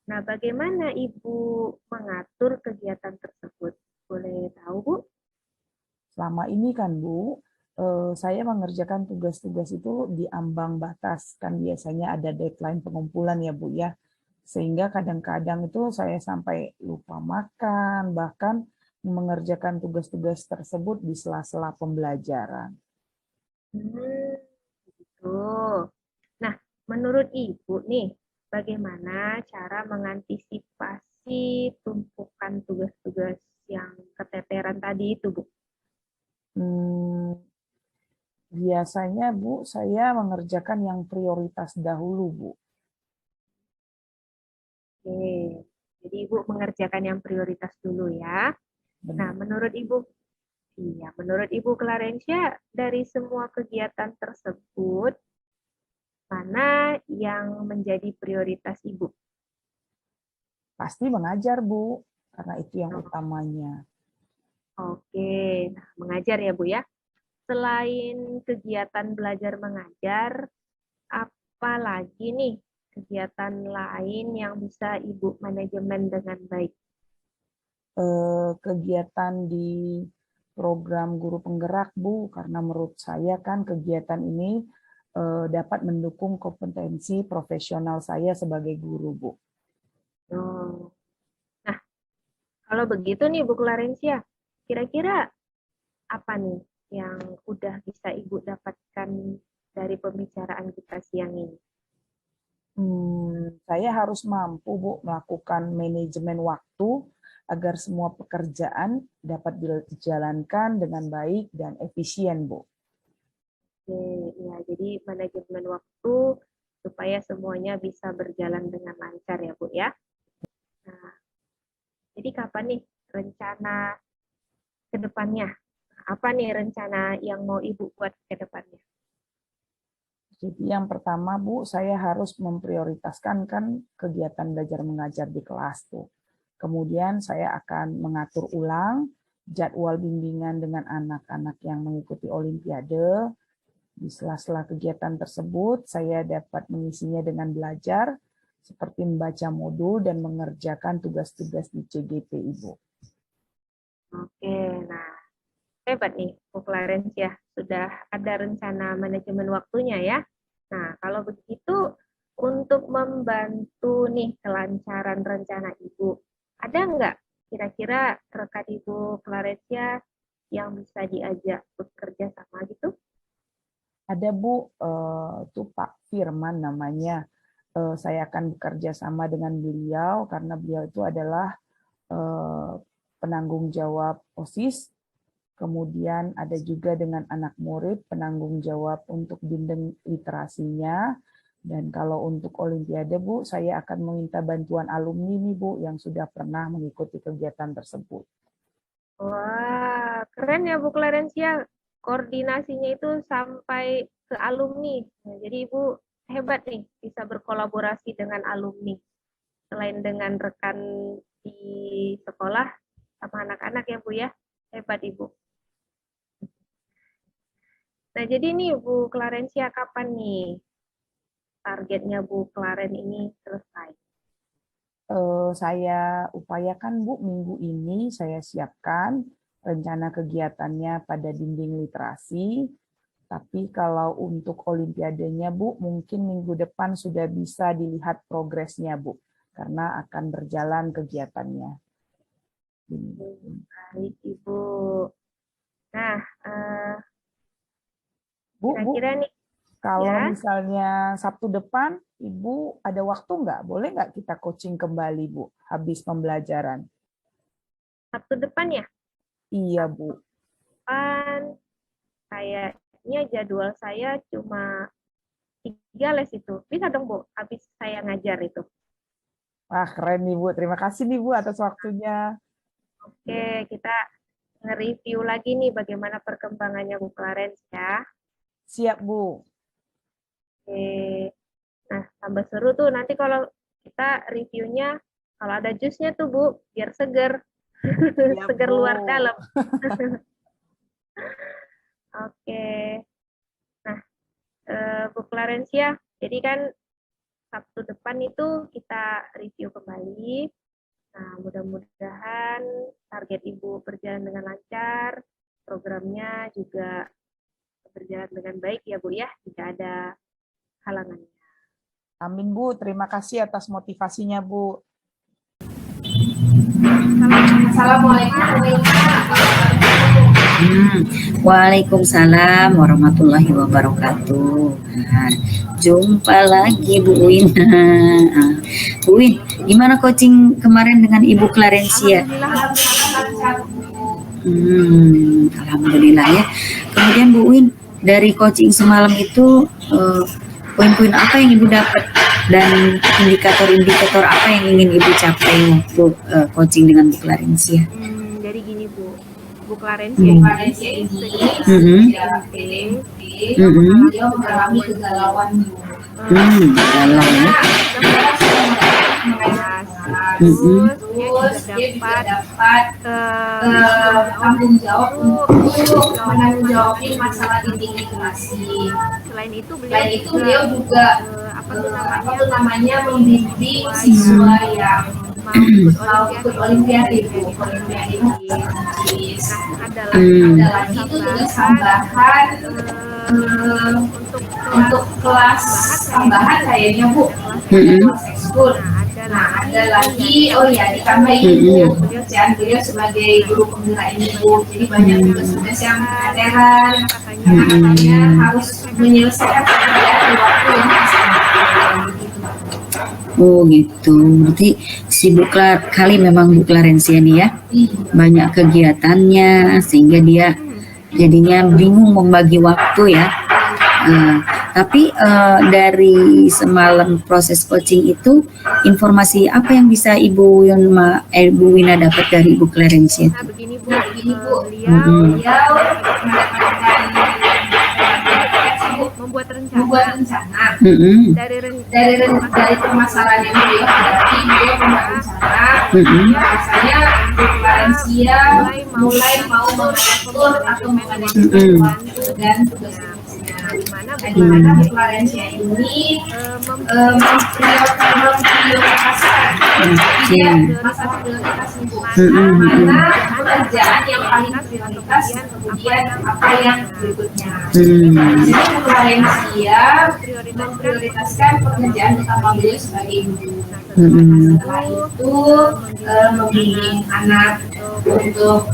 Nah, bagaimana Ibu mengatur kegiatan tersebut? Boleh tahu, Bu? Selama ini kan Bu, saya mengerjakan tugas-tugas itu di ambang batas, kan biasanya ada deadline pengumpulan ya Bu ya. Sehingga kadang-kadang itu saya sampai lupa makan, bahkan mengerjakan tugas-tugas tersebut di sela-sela pembelajaran. Begitu. Nah, menurut Ibu nih, bagaimana cara mengantisipasi tumpukan tugas-tugas yang keteteran tadi itu, Bu? Biasanya Bu, saya mengerjakan yang prioritas dahulu Bu. Oke, jadi Ibu mengerjakan yang prioritas dulu ya. Nah, Benar. menurut Ibu Clarencia, dari semua kegiatan tersebut, mana yang menjadi prioritas Ibu? Pasti mengajar Bu, karena itu yang Oh, utamanya. Oke, nah, mengajar ya Bu ya. Selain kegiatan belajar mengajar, apa lagi nih kegiatan lain yang bisa Ibu manajemen dengan baik? Kegiatan di program guru penggerak Bu, karena menurut saya kan kegiatan ini dapat mendukung kompetensi profesional saya sebagai guru Bu. Oh. Nah, Kalau begitu nih Bu Clarencia, kira-kira apa nih yang udah bisa Ibu dapatkan dari pembicaraan kita siang ini? Saya harus mampu, Bu, melakukan manajemen waktu agar semua pekerjaan dapat dijalankan dengan baik dan efisien, Bu. Oke, ya, jadi manajemen waktu supaya semuanya bisa berjalan dengan lancar ya, Bu ya. Nah, jadi kapan nih rencana ke depannya? Apa nih rencana yang mau Ibu buat ke depannya? Jadi yang pertama, Bu, saya harus memprioritaskan kan kegiatan belajar mengajar di kelas tuh. Kemudian saya akan mengatur ulang jadwal bimbingan dengan anak-anak yang mengikuti Olimpiade. Di sela-sela kegiatan tersebut, saya dapat mengisinya dengan belajar seperti membaca modul dan mengerjakan tugas-tugas di CGP, Ibu. Oke, nah hebat nih Bu Clarencia, sudah ada rencana manajemen waktunya ya. Nah, kalau begitu untuk membantu nih kelancaran rencana Ibu, ada nggak kira-kira rekan Ibu Clarencia yang bisa diajak bekerja sama gitu? Ada, Bu, itu Pak Firman namanya. Saya akan bekerja sama dengan beliau karena beliau itu adalah penanggung jawab OSIS. Kemudian ada juga dengan anak murid penanggung jawab untuk bimbing literasinya. Dan kalau untuk Olimpiade, Bu, saya akan meminta bantuan alumni nih, Bu, yang sudah pernah mengikuti kegiatan tersebut. Wah, keren ya Bu Clarencia. Koordinasinya itu sampai ke alumni. Nah, jadi Ibu hebat nih, bisa berkolaborasi dengan alumni. Selain dengan rekan di sekolah, sama anak-anak ya Bu ya. Hebat Ibu. Nah, jadi nih Bu Clarencia, kapan nih targetnya Bu Claren ini selesai? Saya upayakan, Bu, minggu ini saya siapkan rencana kegiatannya pada dinding literasi. Tapi kalau untuk Olimpiadenya, Bu, mungkin minggu depan sudah bisa dilihat progresnya, Bu, karena akan berjalan kegiatannya. Baik, Ibu. Nah, Bu, kira-kira nih, kalau ya, misalnya Sabtu depan, Ibu ada waktu nggak? Boleh nggak kita coaching kembali, Bu, habis pembelajaran? Sabtu depan ya? Iya, Bu. Depan, kayaknya jadwal saya cuma 3 les itu. Bisa dong, Bu, habis saya ngajar itu. Wah, keren nih, Bu. Terima kasih nih, Bu, atas waktunya. Oke, kita nge-review lagi nih bagaimana perkembangannya Bu Clarence ya. Siap, Bu. Oke. Nah, tambah seru tuh nanti kalau kita reviewnya, kalau ada jusnya tuh Bu, biar seger. Siap, Seger Bu. luar dalam. Oke. Nah, Bu Clarence ya, jadi kan Sabtu depan itu kita review kembali. Nah, mudah-mudahan target Ibu berjalan dengan lancar, programnya juga berjalan dengan baik ya Bu ya, tidak ada halangannya. Amin, Bu. Terima kasih atas motivasinya, Bu. Assalamualaikum. Waalaikumsalam warahmatullahi wabarakatuh. Nah, jumpa lagi Bu Win. Nah, Bu Win, gimana coaching kemarin dengan Ibu Clarencia? Alhamdulillah ya. Kemudian Bu Win, dari coaching semalam itu poin-poin apa yang Ibu dapat dan indikator-indikator apa yang ingin Ibu capai waktu coaching dengan Bu Clarencia? Jadi gini Bu Clarencia ini mengalami kegalauan galau ya. Terus dia dapat tanggung jawab untuk menanggung masalah dinding literasi. Selain itu beliau juga membimbing siswa yang mau ikut Olimpiade Bu. Nah, ada lagi tugas tambahan untuk kelas tambahan kayaknya Bu. Ekskul. ada lagi, oh ya ditambahin Bu, pekerjaan beliau sebagai guru penggerak ini Bu. Jadi banyak tugas-tugas yang keteteran, karena katanya harus menyelesaikan pekerjaan di waktu yang disediakan. Oh gitu, berarti sibuk kali memang Bu Clarencia nih ya, banyak kegiatannya sehingga dia jadinya bingung membagi waktu ya. Tapi dari semalam proses coaching itu, informasi apa yang bisa Ibu Wina dapat dari Ibu Clarencia? Nah, begini Bu, Beliau membuat membuat rencana rencana dari permasalahan yang beliau hadapi. Beliau membuat rencana bahwasanya Bu Clarencia mulai mau mengatur atau memanajemen waktu dan tugas-tugasnya. Di mana Bu Clarencia ini memprioritaskan masa prioritas Bu, mana pekerjaan yang paling prioritas, kemudian apa yang berikutnya. Jadi Bu Clarencia memprioritaskan pekerjaan utama beliau sebagai ibu. Setelah itu membimbing anak untuk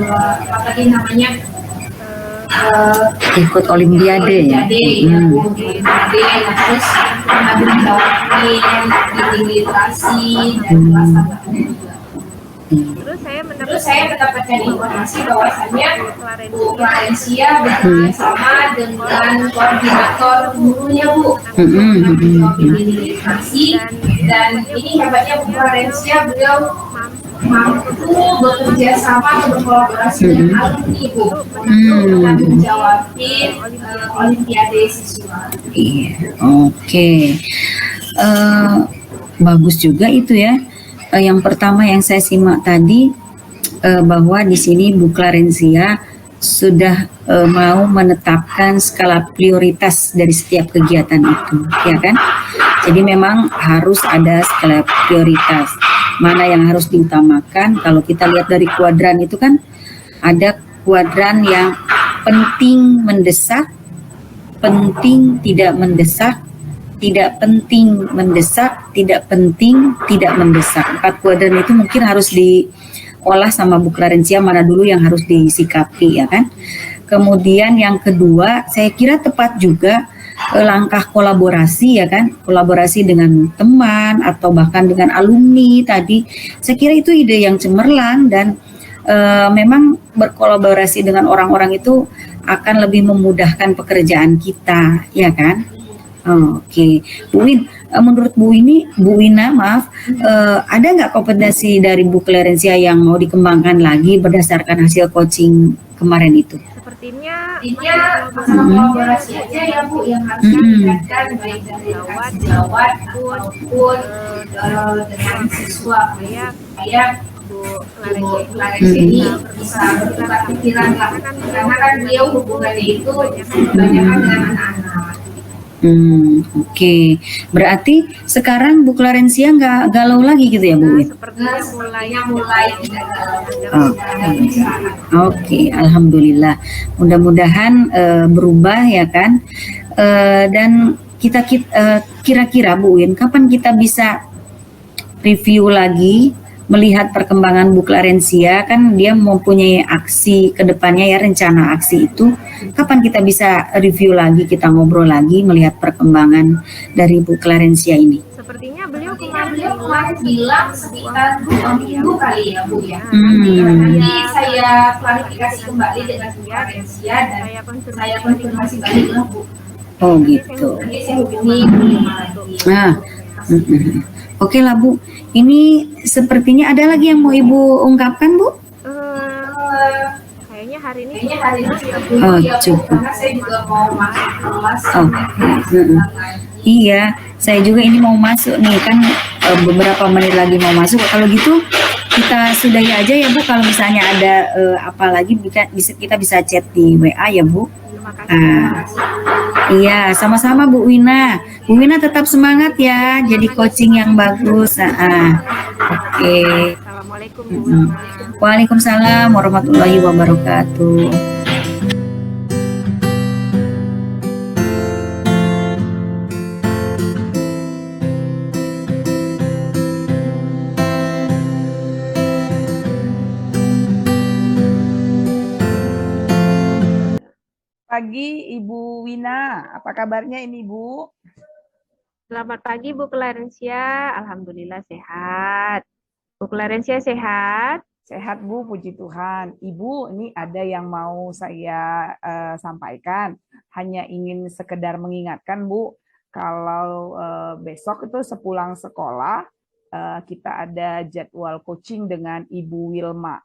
apa tadi namanya, ikut Olimpiade ya. Olimpiade, terus mengadu jawabin, bimbing literasi dan pelaksanaan juga. Terus saya mendapatkan informasi bahwasannya Bu Clarencia bekerja sama dengan koordinator gurunya Bu, bimbing literasi, dan ini hebatnya Bu Clarencia, beliau mampu bekerja sama atau berkolaborasi dengan alumni Bu untuk menjawabin Olimpiade siswa. Iya, oke. Bagus juga itu ya. Yang pertama yang saya simak tadi bahwa di sini Bu Clarencia sudah mau menetapkan skala prioritas dari setiap kegiatan itu, ya kan? Jadi memang harus ada skala prioritas. Mana yang harus diutamakan? Kalau kita lihat dari kuadran itu kan ada kuadran yang penting mendesak, penting tidak mendesak, tidak penting mendesak, tidak penting tidak mendesak. 4 kuadran itu mungkin harus diolah sama Bu Clarencia mana dulu yang harus disikapi, ya kan? Kemudian yang kedua, saya kira tepat juga langkah kolaborasi, ya kan, kolaborasi dengan teman atau bahkan dengan alumni tadi. Saya kira itu ide yang cemerlang dan memang berkolaborasi dengan orang-orang itu akan lebih memudahkan pekerjaan kita, ya kan? Oke, Bu Win, menurut Bu Wina, ada nggak kompetensi dari Bu Clarencia yang mau dikembangkan lagi berdasarkan hasil coaching kemarin itu? Sepertinya sama kolaborasi aja ya Bu yang harus ditingkatkan, baik dari sejawat ataupun dengan siswa supaya Bu Clarencia ini bisa bertukar pikiran lah, karena kan beliau hubungannya itu banyak dengan anak-anak. Oke. Berarti sekarang Bu Clarencia nggak galau lagi gitu ya Bu Win? Sepertinya mulai tidak galau. Oke, alhamdulillah. Mudah-mudahan berubah ya kan. Dan kita kira-kira Bu Win, kapan kita bisa review lagi melihat perkembangan Bu Clarencia? Kan dia mempunyai aksi ke depannya ya, rencana aksi itu. Kapan kita bisa review lagi, kita ngobrol lagi melihat perkembangan dari Bu Clarencia ini? Sepertinya beliau kemarin bilang sekitar 2 minggu kali ya Bu ya. Hmm. Nanti saya klarifikasi kembali dengan Bu Clarencia dan saya konfirmasi balik lah Bu. Oh gitu. Nanti saya hubungi Bu lagi. Nah, oke lah Bu. Ini sepertinya ada lagi yang mau Ibu ungkapkan Bu? Kayaknya hari ini Oh, cukup. Karena saya juga mau masuk kelas. Iya, saya juga ini mau masuk nih kan, beberapa menit lagi mau masuk. Kalau gitu kita sudahi aja ya Bu. Kalau misalnya ada apa lagi kita bisa chat di WA ya Bu. Iya, sama-sama Bu Wina. Bu Wina tetap semangat ya, jadi coaching yang bagus. Oke. Assalamualaikum Bu Wina. Waalaikumsalam warahmatullahi wabarakatuh. pagi Ibu Wina, apa kabarnya ini Bu? Selamat pagi Bu Clarencia, Alhamdulillah sehat. Bu Clarencia sehat? Sehat Bu, puji Tuhan. Ibu, ini ada yang mau saya sampaikan. Hanya ingin sekedar mengingatkan Bu, kalau besok itu sepulang sekolah, kita ada jadwal coaching dengan Ibu Wilma.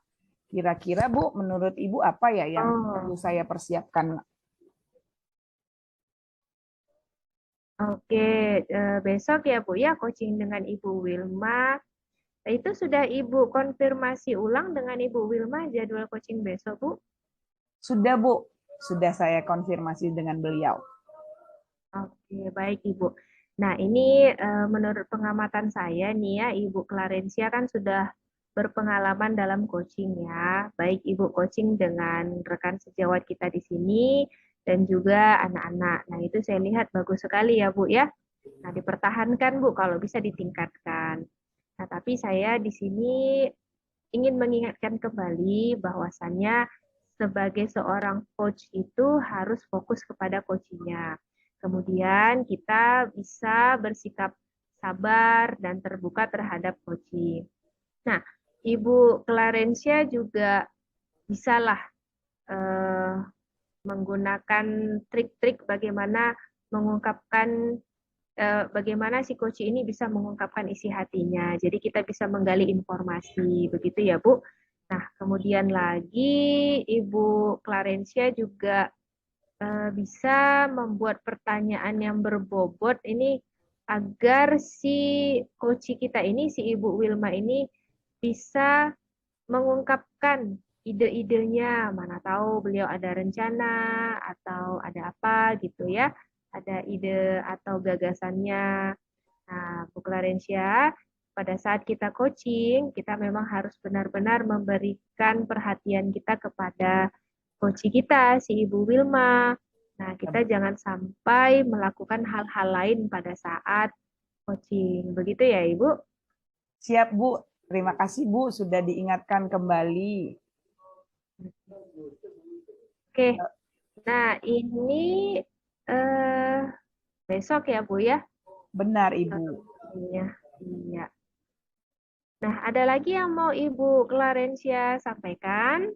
Kira-kira Bu, menurut Ibu apa ya yang perlu saya persiapkan? Oke, besok ya Bu ya coaching dengan Ibu Wilma. Itu sudah Ibu konfirmasi ulang dengan Ibu Wilma jadwal coaching besok Bu? Sudah Bu, sudah saya konfirmasi dengan beliau. Oke, baik Ibu. Nah, ini menurut pengamatan saya nih ya, Ibu Clarencia kan sudah berpengalaman dalam coaching ya. Baik Ibu coaching dengan rekan sejawat kita di sini dan juga anak-anak. Nah, itu saya lihat bagus sekali ya Bu ya. Nah, dipertahankan Bu kalau bisa ditingkatkan. Nah, tapi saya di sini ingin mengingatkan kembali bahwasannya sebagai seorang coach itu harus fokus kepada coachingnya. Kemudian kita bisa bersikap sabar dan terbuka terhadap coaching. Nah, Ibu Clarencia juga bisalah menggunakan trik-trik bagaimana mengungkapkan bagaimana si coach ini bisa mengungkapkan isi hatinya. Jadi kita bisa menggali informasi, begitu ya Bu. Nah, kemudian lagi Ibu Clarencia juga bisa membuat pertanyaan yang berbobot ini agar si coach kita ini, si Ibu Wilma ini bisa mengungkapkan ide-idenya, mana tahu beliau ada rencana atau ada apa gitu ya, ada ide atau gagasannya. Nah, Bu Clarencia, pada saat kita coaching, kita memang harus benar-benar memberikan perhatian kita kepada coach kita, si Ibu Wilma. Nah, kita jangan sampai melakukan hal-hal lain pada saat coaching. Begitu ya, Ibu? Siap Bu, terima kasih Bu sudah diingatkan kembali. Oke, nah ini besok ya Bu ya? Benar Ibu. Iya, iya. Nah, ada lagi yang mau Ibu Clarencia sampaikan?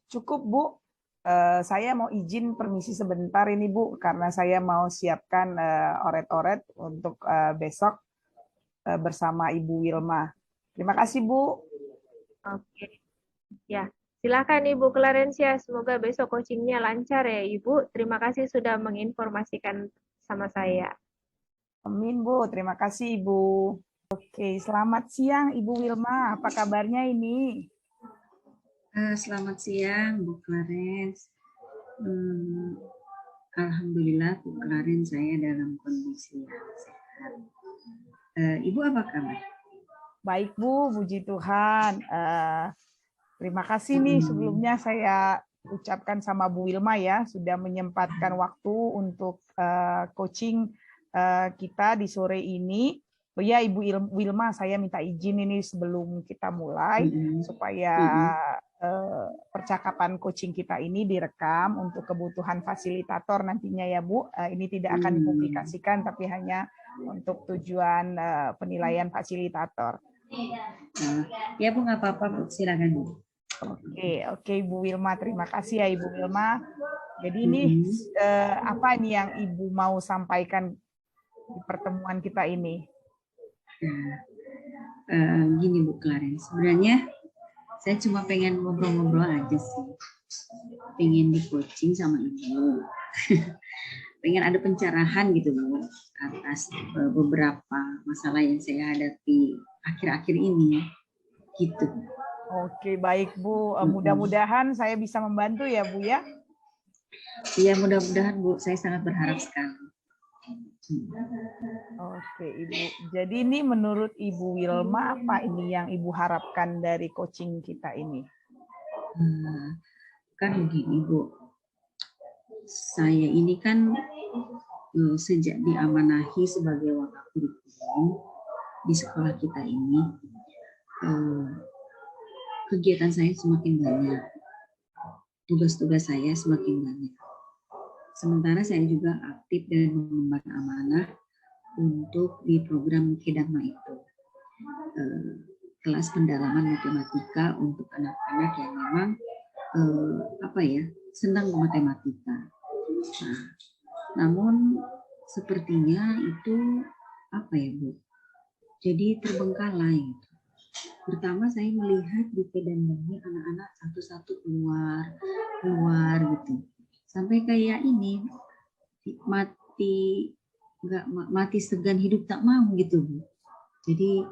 Cukup Bu, saya mau izin permisi sebentar ini Bu, karena saya mau siapkan oret-oret untuk besok bersama Ibu Wilma. Terima kasih Bu. Oke, ya. Silakan Ibu Clarencia, semoga besok coachingnya lancar ya Ibu. Terima kasih sudah menginformasikan sama saya. Amin Bu, terima kasih Ibu. Oke, selamat siang Ibu Wilma, apa kabarnya ini? Selamat siang Bu Clarence. Alhamdulillah Bu Clarence, saya dalam kondisi yang sehat. Ibu apa kabar? Baik Bu, puji Tuhan. Terima kasih nih sebelumnya saya ucapkan sama Bu Wilma ya, sudah menyempatkan waktu untuk coaching kita di sore ini. Oh ya Ibu Wilma, saya minta izin ini sebelum kita mulai supaya percakapan coaching kita ini direkam untuk kebutuhan fasilitator nantinya ya Bu. Ini tidak akan dipublikasikan tapi hanya untuk tujuan penilaian fasilitator. Ya Bu, nggak apa-apa Bu, silakan Bu. Oke Bu Wilma, terima kasih ya Ibu Wilma. Jadi ini apa nih yang Ibu mau sampaikan di pertemuan kita ini? Gini Bu Clarence, sebenarnya saya cuma pengen ngobrol-ngobrol aja sih, pengen di coaching sama Ibu. Pengen ada pencerahan gitu Bu atas beberapa masalah yang saya hadapi akhir-akhir ini gitu. Oke, baik Bu, mudah-mudahan saya bisa membantu ya Bu ya. Iya, mudah-mudahan Bu, saya sangat berharap sekali. Oke Ibu, jadi ini menurut Ibu Wilma apa ini yang Ibu harapkan dari coaching kita ini? Kan begini Bu, saya ini kan sejak diamanahi sebagai wakakurikulum di sekolah kita ini, kegiatan saya semakin banyak. tugas-tugas saya semakin banyak. Sementara saya juga aktif dan mengemban amanah untuk di program Kedama itu, kelas pendalaman matematika untuk anak-anak yang memang senang matematika. Nah, namun sepertinya itu Bu? Jadi terbengkalai. Pertama saya melihat di Kedama ini anak-anak satu-satu keluar gitu. Sampai kayak ini mati segan hidup tak mau gitu Bu. Jadi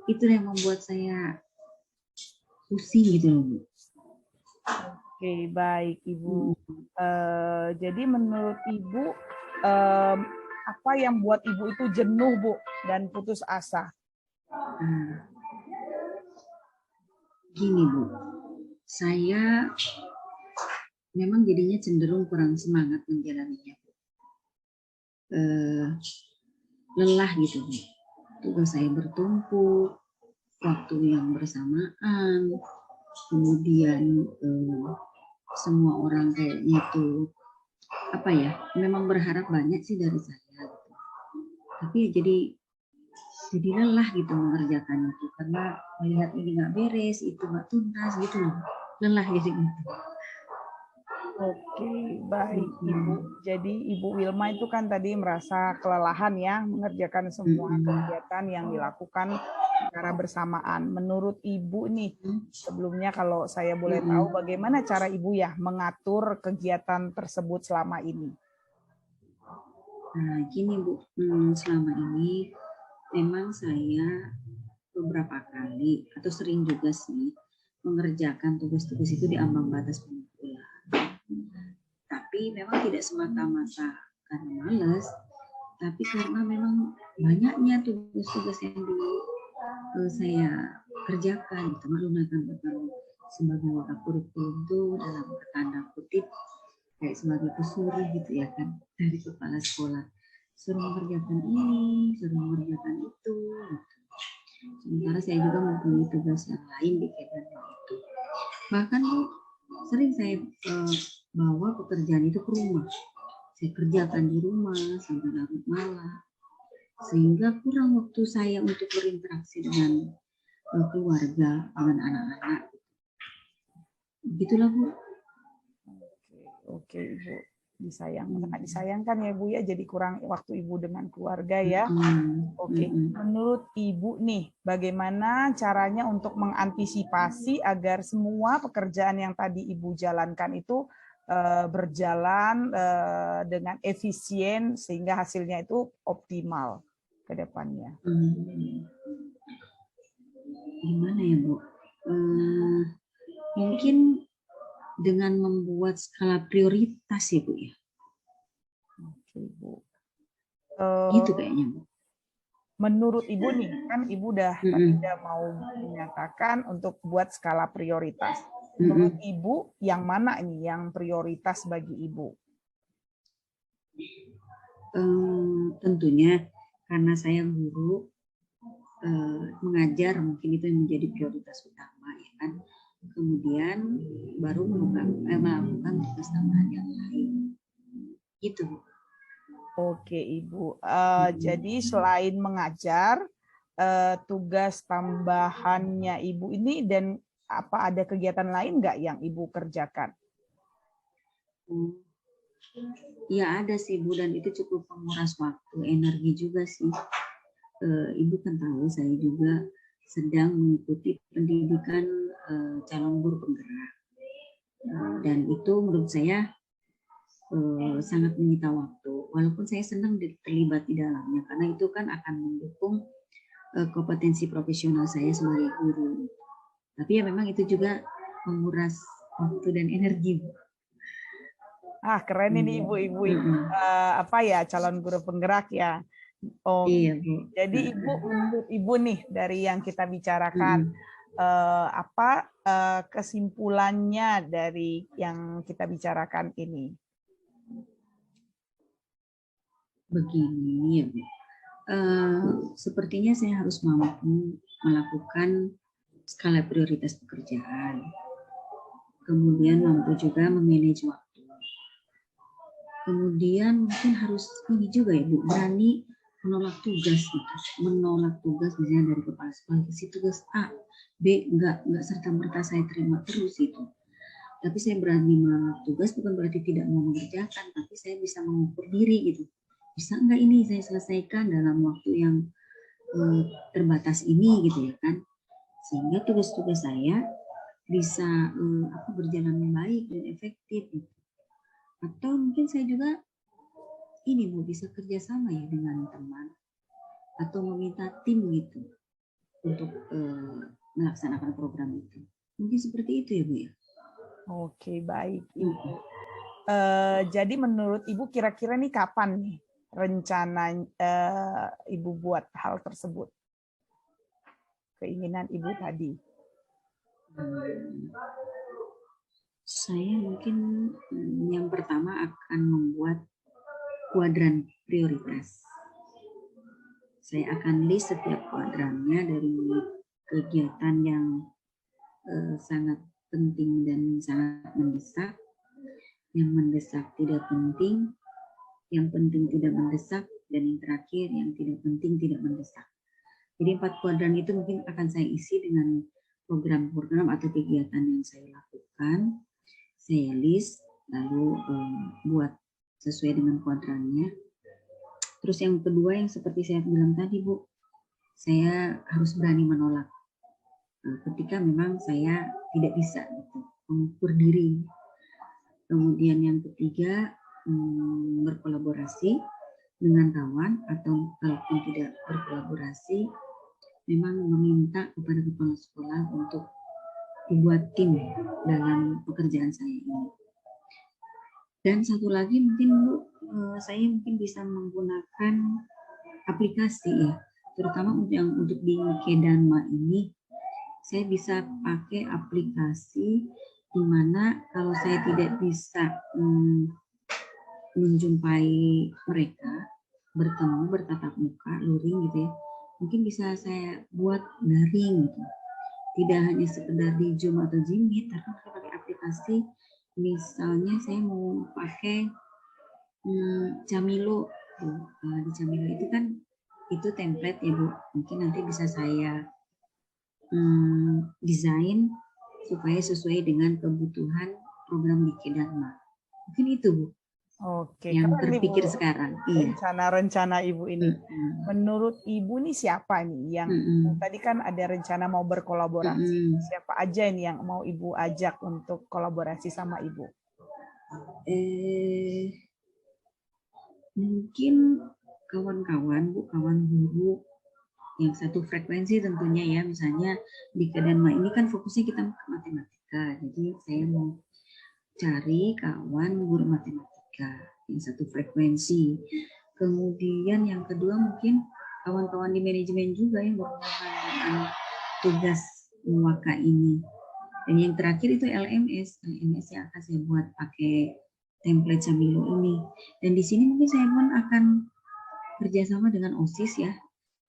itu yang membuat saya pusing gitu loh Bu. Oke, baik Ibu. Jadi menurut Ibu apa yang buat Ibu itu jenuh Bu dan putus asa? Gini Bu, saya memang jadinya cenderung kurang semangat menjalaninya. Lelah gitu Bu. Tugas saya bertumpuk, waktu yang bersamaan, kemudian semua orang kayaknya itu memang berharap banyak sih dari saya gitu. Tapi jadi lelah gitu mengerjakan itu karena melihat ini nggak beres, itu nggak tuntas gitu loh, lelah gitu. Oke, baik Ibu. Jadi Ibu Wilma itu kan tadi merasa kelelahan ya mengerjakan semua kegiatan yang dilakukan secara bersamaan. Menurut Ibu nih, sebelumnya kalau saya boleh tahu bagaimana cara Ibu ya mengatur kegiatan tersebut selama ini? Nah, gini Bu, selama ini memang saya beberapa kali atau sering juga sih mengerjakan tugas-tugas itu di ambang batas pengumpulan. Tapi memang tidak semata-mata karena malas, tapi karena memang banyaknya tugas-tugas yang saya kerjakan, gitu. Maklumkan sebagai wadah kurikulum itu dalam tanda kutip kayak sebagai pesuruh gitu ya kan, dari kepala sekolah, suruh mengerjakan ini, suruh mengerjakan itu gitu. Sementara saya juga mempunyai tugas yang lain di Kedama itu. Bahkan Bu, sering saya bawa pekerjaan itu ke rumah. Saya kerjakan di rumah sampai larut malam. Sehingga kurang waktu saya untuk berinteraksi dengan keluarga, dengan anak-anak. Begitulah Bu. Oke Ibu. Sangat disayangkan ya Bu ya, jadi kurang waktu Ibu dengan keluarga ya. Oke, menurut Ibu nih, bagaimana caranya untuk mengantisipasi agar semua pekerjaan yang tadi Ibu jalankan itu berjalan dengan efisien sehingga hasilnya itu optimal ke depannya? Gimana ya Bu? Mungkin dengan membuat skala prioritas ya Bu ya. Oke Bu. Gitu kayaknya Bu. Menurut Ibu nih, kan Ibu udah mau menyatakan untuk buat skala prioritas. Menurut Ibu, yang mana ini yang prioritas bagi Ibu? Tentunya karena saya guru, mengajar mungkin itu yang menjadi prioritas utama ya kan. Kemudian baru melakukan tugas tambahan yang lain. Gitu. Oke Ibu. Jadi selain mengajar, tugas tambahannya Ibu ini dan apa ada kegiatan lain nggak yang Ibu kerjakan? Ya ada sih Bu, dan itu cukup menguras waktu, energi juga sih. Ibu kan tahu saya juga sedang mengikuti pendidikan calon guru penggerak. Dan itu menurut saya sangat menyita waktu. Walaupun saya senang terlibat di dalamnya, karena itu kan akan mendukung kompetensi profesional saya sebagai guru. Tapi ya memang itu juga menguras waktu dan energi. Keren ini Ibu-ibu calon guru penggerak ya. Iya Bu. Jadi menurut Ibu nih dari yang kita bicarakan, apa kesimpulannya dari yang kita bicarakan ini? Begini ya Bu. Sepertinya saya harus mampu melakukan skala prioritas pekerjaan. kemudian mampu juga memanage waktu. Kemudian mungkin harus ini juga ya Bu, berani menolak tugas gitu. Menolak tugas misalnya dari kepala sekolah, kasih tugas A, B enggak serta-merta saya terima terus itu. Tapi saya berani menolak tugas bukan berarti tidak mau mengerjakan, tapi saya bisa mengukur diri gitu. Bisa enggak ini saya selesaikan dalam waktu yang terbatas ini gitu ya kan. Sehingga tugas-tugas saya bisa berjalan dengan baik dan efektif gitu. Atau mungkin saya juga ini Bu, bisa kerjasama ya dengan teman atau meminta tim gitu untuk melaksanakan program itu. Mungkin seperti itu ya Bu ya. Oke, baik Ibu. Jadi menurut Ibu kira-kira nih kapan nih rencana Ibu buat hal tersebut? Keinginan Ibu tadi. Saya mungkin yang pertama akan membuat kuadran prioritas. Saya akan list setiap kuadrannya dari kegiatan yang sangat penting dan sangat mendesak, yang mendesak tidak penting, yang penting tidak mendesak, dan yang terakhir yang tidak penting tidak mendesak. Jadi 4 kuadran itu mungkin akan saya isi dengan program-program atau kegiatan yang saya lakukan. Saya list, lalu buat sesuai dengan kuadrannya. Terus yang kedua yang seperti saya bilang tadi Bu, saya harus berani menolak ketika memang saya tidak bisa gitu, mengukur diri. Kemudian yang ketiga berkolaborasi dengan kawan, atau kalaupun tidak berkolaborasi memang meminta kepada kepala sekolah untuk dibuat tim dalam pekerjaan saya ini. Dan satu lagi mungkin Bu, saya mungkin bisa menggunakan aplikasi ya, terutama untuk di Kedanma ini, saya bisa pakai aplikasi di mana kalau saya tidak bisa menjumpai mereka, bertatap muka, luring gitu ya, mungkin bisa saya buat daring gitu. Tidak hanya sekedar di Zoom atau Jimmy, tapi pakai aplikasi. Misalnya saya mau pakai Camilo, di Camilo itu kan itu template ya Bu. Mungkin nanti bisa saya desain supaya sesuai dengan kebutuhan program di Kedanma. Mungkin itu Bu. Oke, yang keren nih, terpikir Bu. sekarang. Iya. Rencana-rencana Ibu ini. Menurut Ibu nih siapa nih yang tadi kan ada rencana mau berkolaborasi. Siapa aja ini yang mau Ibu ajak untuk kolaborasi sama Ibu? Mungkin kawan-kawan Bu, kawan guru yang satu frekuensi tentunya ya. Misalnya di Kedanma ini kan fokusnya kita ke matematika. Jadi saya mau cari kawan guru matematika yang satu frekuensi. Kemudian yang kedua mungkin kawan-kawan di manajemen juga yang berhubungan dengan tugas muaka ini. Dan yang terakhir itu LMS yang akan saya buat pakai template Camilo ini. Dan di sini mungkin saya pun akan kerjasama dengan OSIS ya.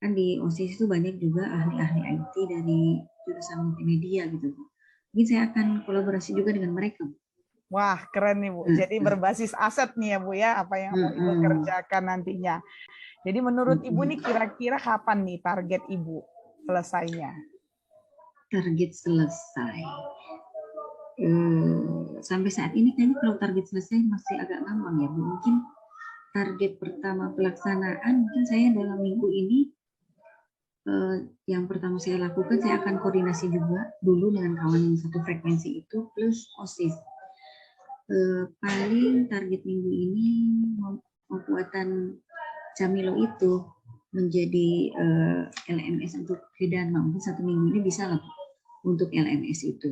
Kan di OSIS itu banyak juga ahli-ahli IT dari jurusan multimedia gitu. Mungkin saya akan kolaborasi juga dengan mereka. Wah, keren nih Bu. Jadi berbasis aset nih ya Bu ya, apa yang mau Ibu kerjakan nantinya. Jadi menurut Ibu nih kira-kira kapan nih target Ibu selesainya? Target selesai. Sampai saat ini kayaknya kalau target selesai masih agak ngambang ya Bu. Mungkin target pertama pelaksanaan mungkin saya dalam minggu ini yang pertama saya lakukan, saya akan koordinasi juga dulu dengan kawan yang satu frekuensi itu plus OSIS. Paling target minggu ini pembuatan Camilo itu menjadi LMS untuk Kedanma. Mungkin 1 minggu ini bisa lah untuk LMS itu.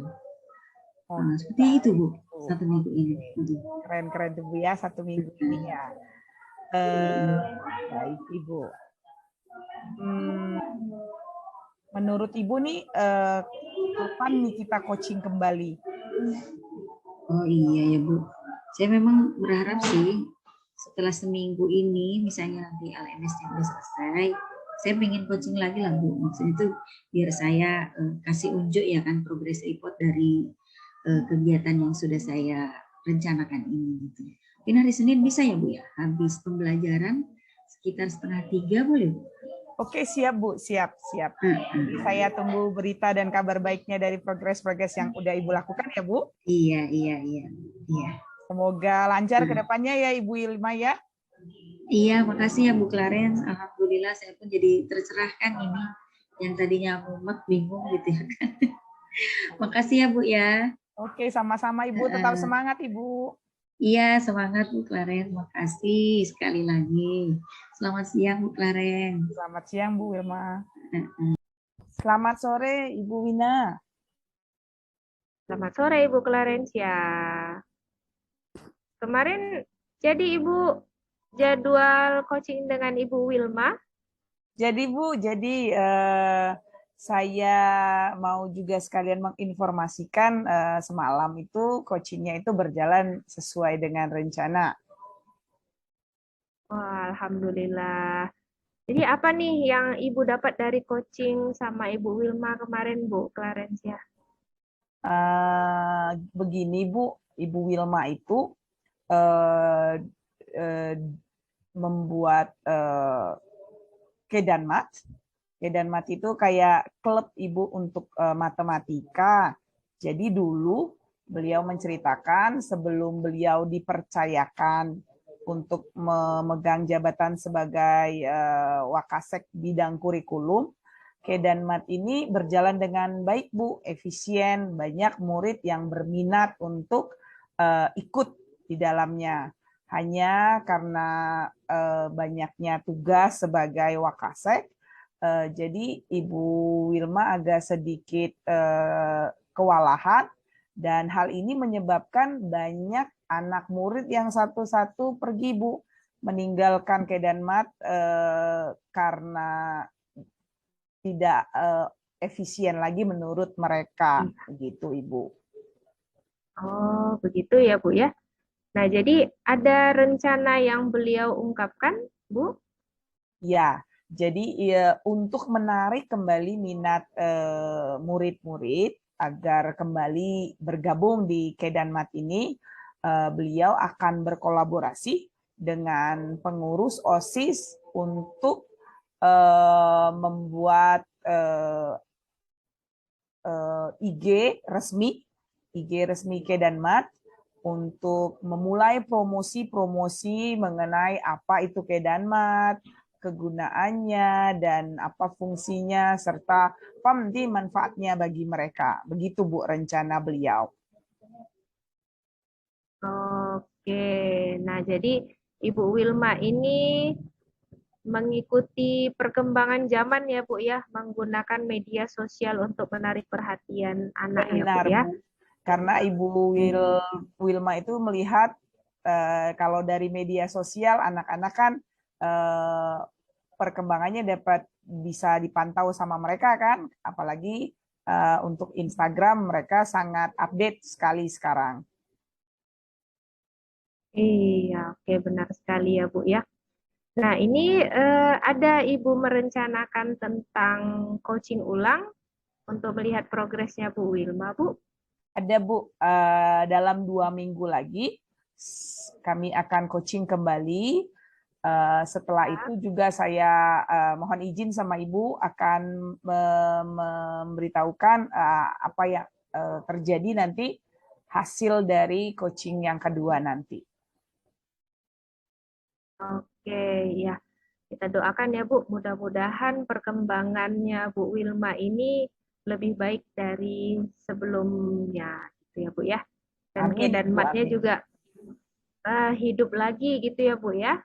Seperti itu Bu, 1 minggu ini. Keren-keren tuh Bu ya, 1 minggu ini ya. Baik Ibu. Menurut Ibu nih kapan nih kita coaching kembali? Oh iya ya Bu, saya memang berharap sih setelah seminggu ini misalnya nanti LMS-nya udah selesai, saya pengen coaching lagi lah Bu. Maksudnya itu biar saya kasih unjuk ya kan progress report dari kegiatan yang sudah saya rencanakan ini gitu. Mungkin hari Senin bisa ya Bu ya, habis pembelajaran sekitar 2:30 boleh Bu? Oke, siap Bu, siap. Jadi saya tunggu berita dan kabar baiknya dari progres-progres yang udah Ibu lakukan ya Bu. Iya. Semoga lancar ke depannya ya Ibu Wilma ya. Iya, makasih ya Bu Clarence. Alhamdulillah saya pun jadi tercerahkan ini. Yang tadinya mumet, bingung gitu ya kan. Makasih ya Bu ya. Oke, sama-sama Ibu. Tetap semangat Ibu. Iya, semangat Bu Clarence. Makasih sekali lagi. Selamat siang Bu Clarence. Selamat siang Bu Wilma. Selamat sore Ibu Wina. Selamat sore Ibu Clarencia. Kemarin jadi Ibu jadwal coaching dengan Ibu Wilma? Jadi Bu, saya mau juga sekalian menginformasikan semalam itu coachingnya itu berjalan sesuai dengan rencana. Wah, alhamdulillah. Jadi apa nih yang Ibu dapat dari coaching sama Ibu Wilma kemarin Bu Clarencia? Begini Bu, Ibu Wilma itu membuat Kedanmat. Kedanmat itu kayak klub Ibu untuk matematika. Jadi dulu beliau menceritakan sebelum beliau dipercayakan untuk memegang jabatan sebagai Wakasek bidang kurikulum, Kedanmat ini berjalan dengan baik Bu, efisien, banyak murid yang berminat untuk ikut di dalamnya. Hanya karena banyaknya tugas sebagai Wakasek, jadi Ibu Wilma agak sedikit kewalahan, dan hal ini menyebabkan banyak anak murid yang satu-satu pergi Bu, meninggalkan Kedanmat karena tidak efisien lagi menurut mereka, begitu Ibu. Oh, begitu ya Bu ya. Nah, jadi ada rencana yang beliau ungkapkan, Bu? Ya, jadi untuk menarik kembali minat murid-murid agar kembali bergabung di Kedanmat ini, beliau akan berkolaborasi dengan pengurus OSIS untuk membuat IG resmi Kedanmat untuk memulai promosi-promosi mengenai apa itu Kedanmat, kegunaannya, dan apa fungsinya, serta apa nanti manfaatnya bagi mereka. Begitu Bu rencana beliau. Oke, nah jadi Ibu Wilma ini mengikuti perkembangan zaman ya Bu ya, menggunakan media sosial untuk menarik perhatian anak ya Bu ya. Bu. Karena Ibu Wilma itu melihat kalau dari media sosial anak-anak kan perkembangannya dapat bisa dipantau sama mereka kan, apalagi untuk Instagram mereka sangat update sekali sekarang. Iya, oke benar sekali ya Bu ya. Nah ini ada Ibu merencanakan tentang coaching ulang untuk melihat progresnya Bu Wilma Bu? Ada Bu, dalam 2 minggu lagi kami akan coaching kembali. Setelah itu juga saya mohon izin sama Ibu akan memberitahukan apa yang terjadi nanti hasil dari coaching yang kedua nanti. Oke, ya. Kita doakan ya Bu, mudah-mudahan perkembangannya Bu Wilma ini lebih baik dari sebelumnya gitu ya Bu ya. Dan Kedanmatnya juga hidup lagi gitu ya Bu ya.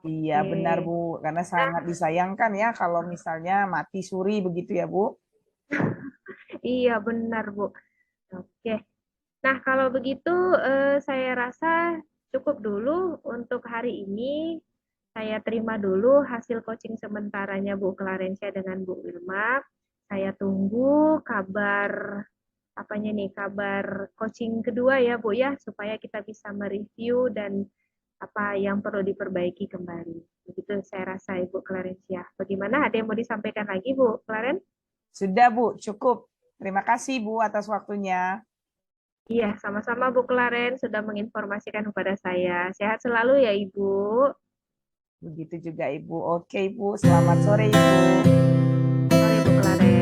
Iya benar Bu, karena sangat disayangkan ya kalau misalnya mati suri begitu ya Bu. Iya benar Bu. Oke. Nah kalau begitu saya rasa cukup dulu untuk hari ini. Saya terima dulu hasil coaching sementaranya Bu Clarencia dengan Bu Wilma. Saya tunggu kabar kabar coaching kedua ya Bu ya, supaya kita bisa mereview dan apa yang perlu diperbaiki kembali. Begitu saya rasa Ibu Clarencia. Bagaimana? Ada yang mau disampaikan lagi Bu Claren? Sudah Bu, cukup. Terima kasih Bu atas waktunya. Iya, sama-sama Bu Klaren sudah menginformasikan kepada saya. Sehat selalu ya Ibu. Begitu juga Ibu. Oke Ibu, selamat sore Ibu. Sore Bu Klaren.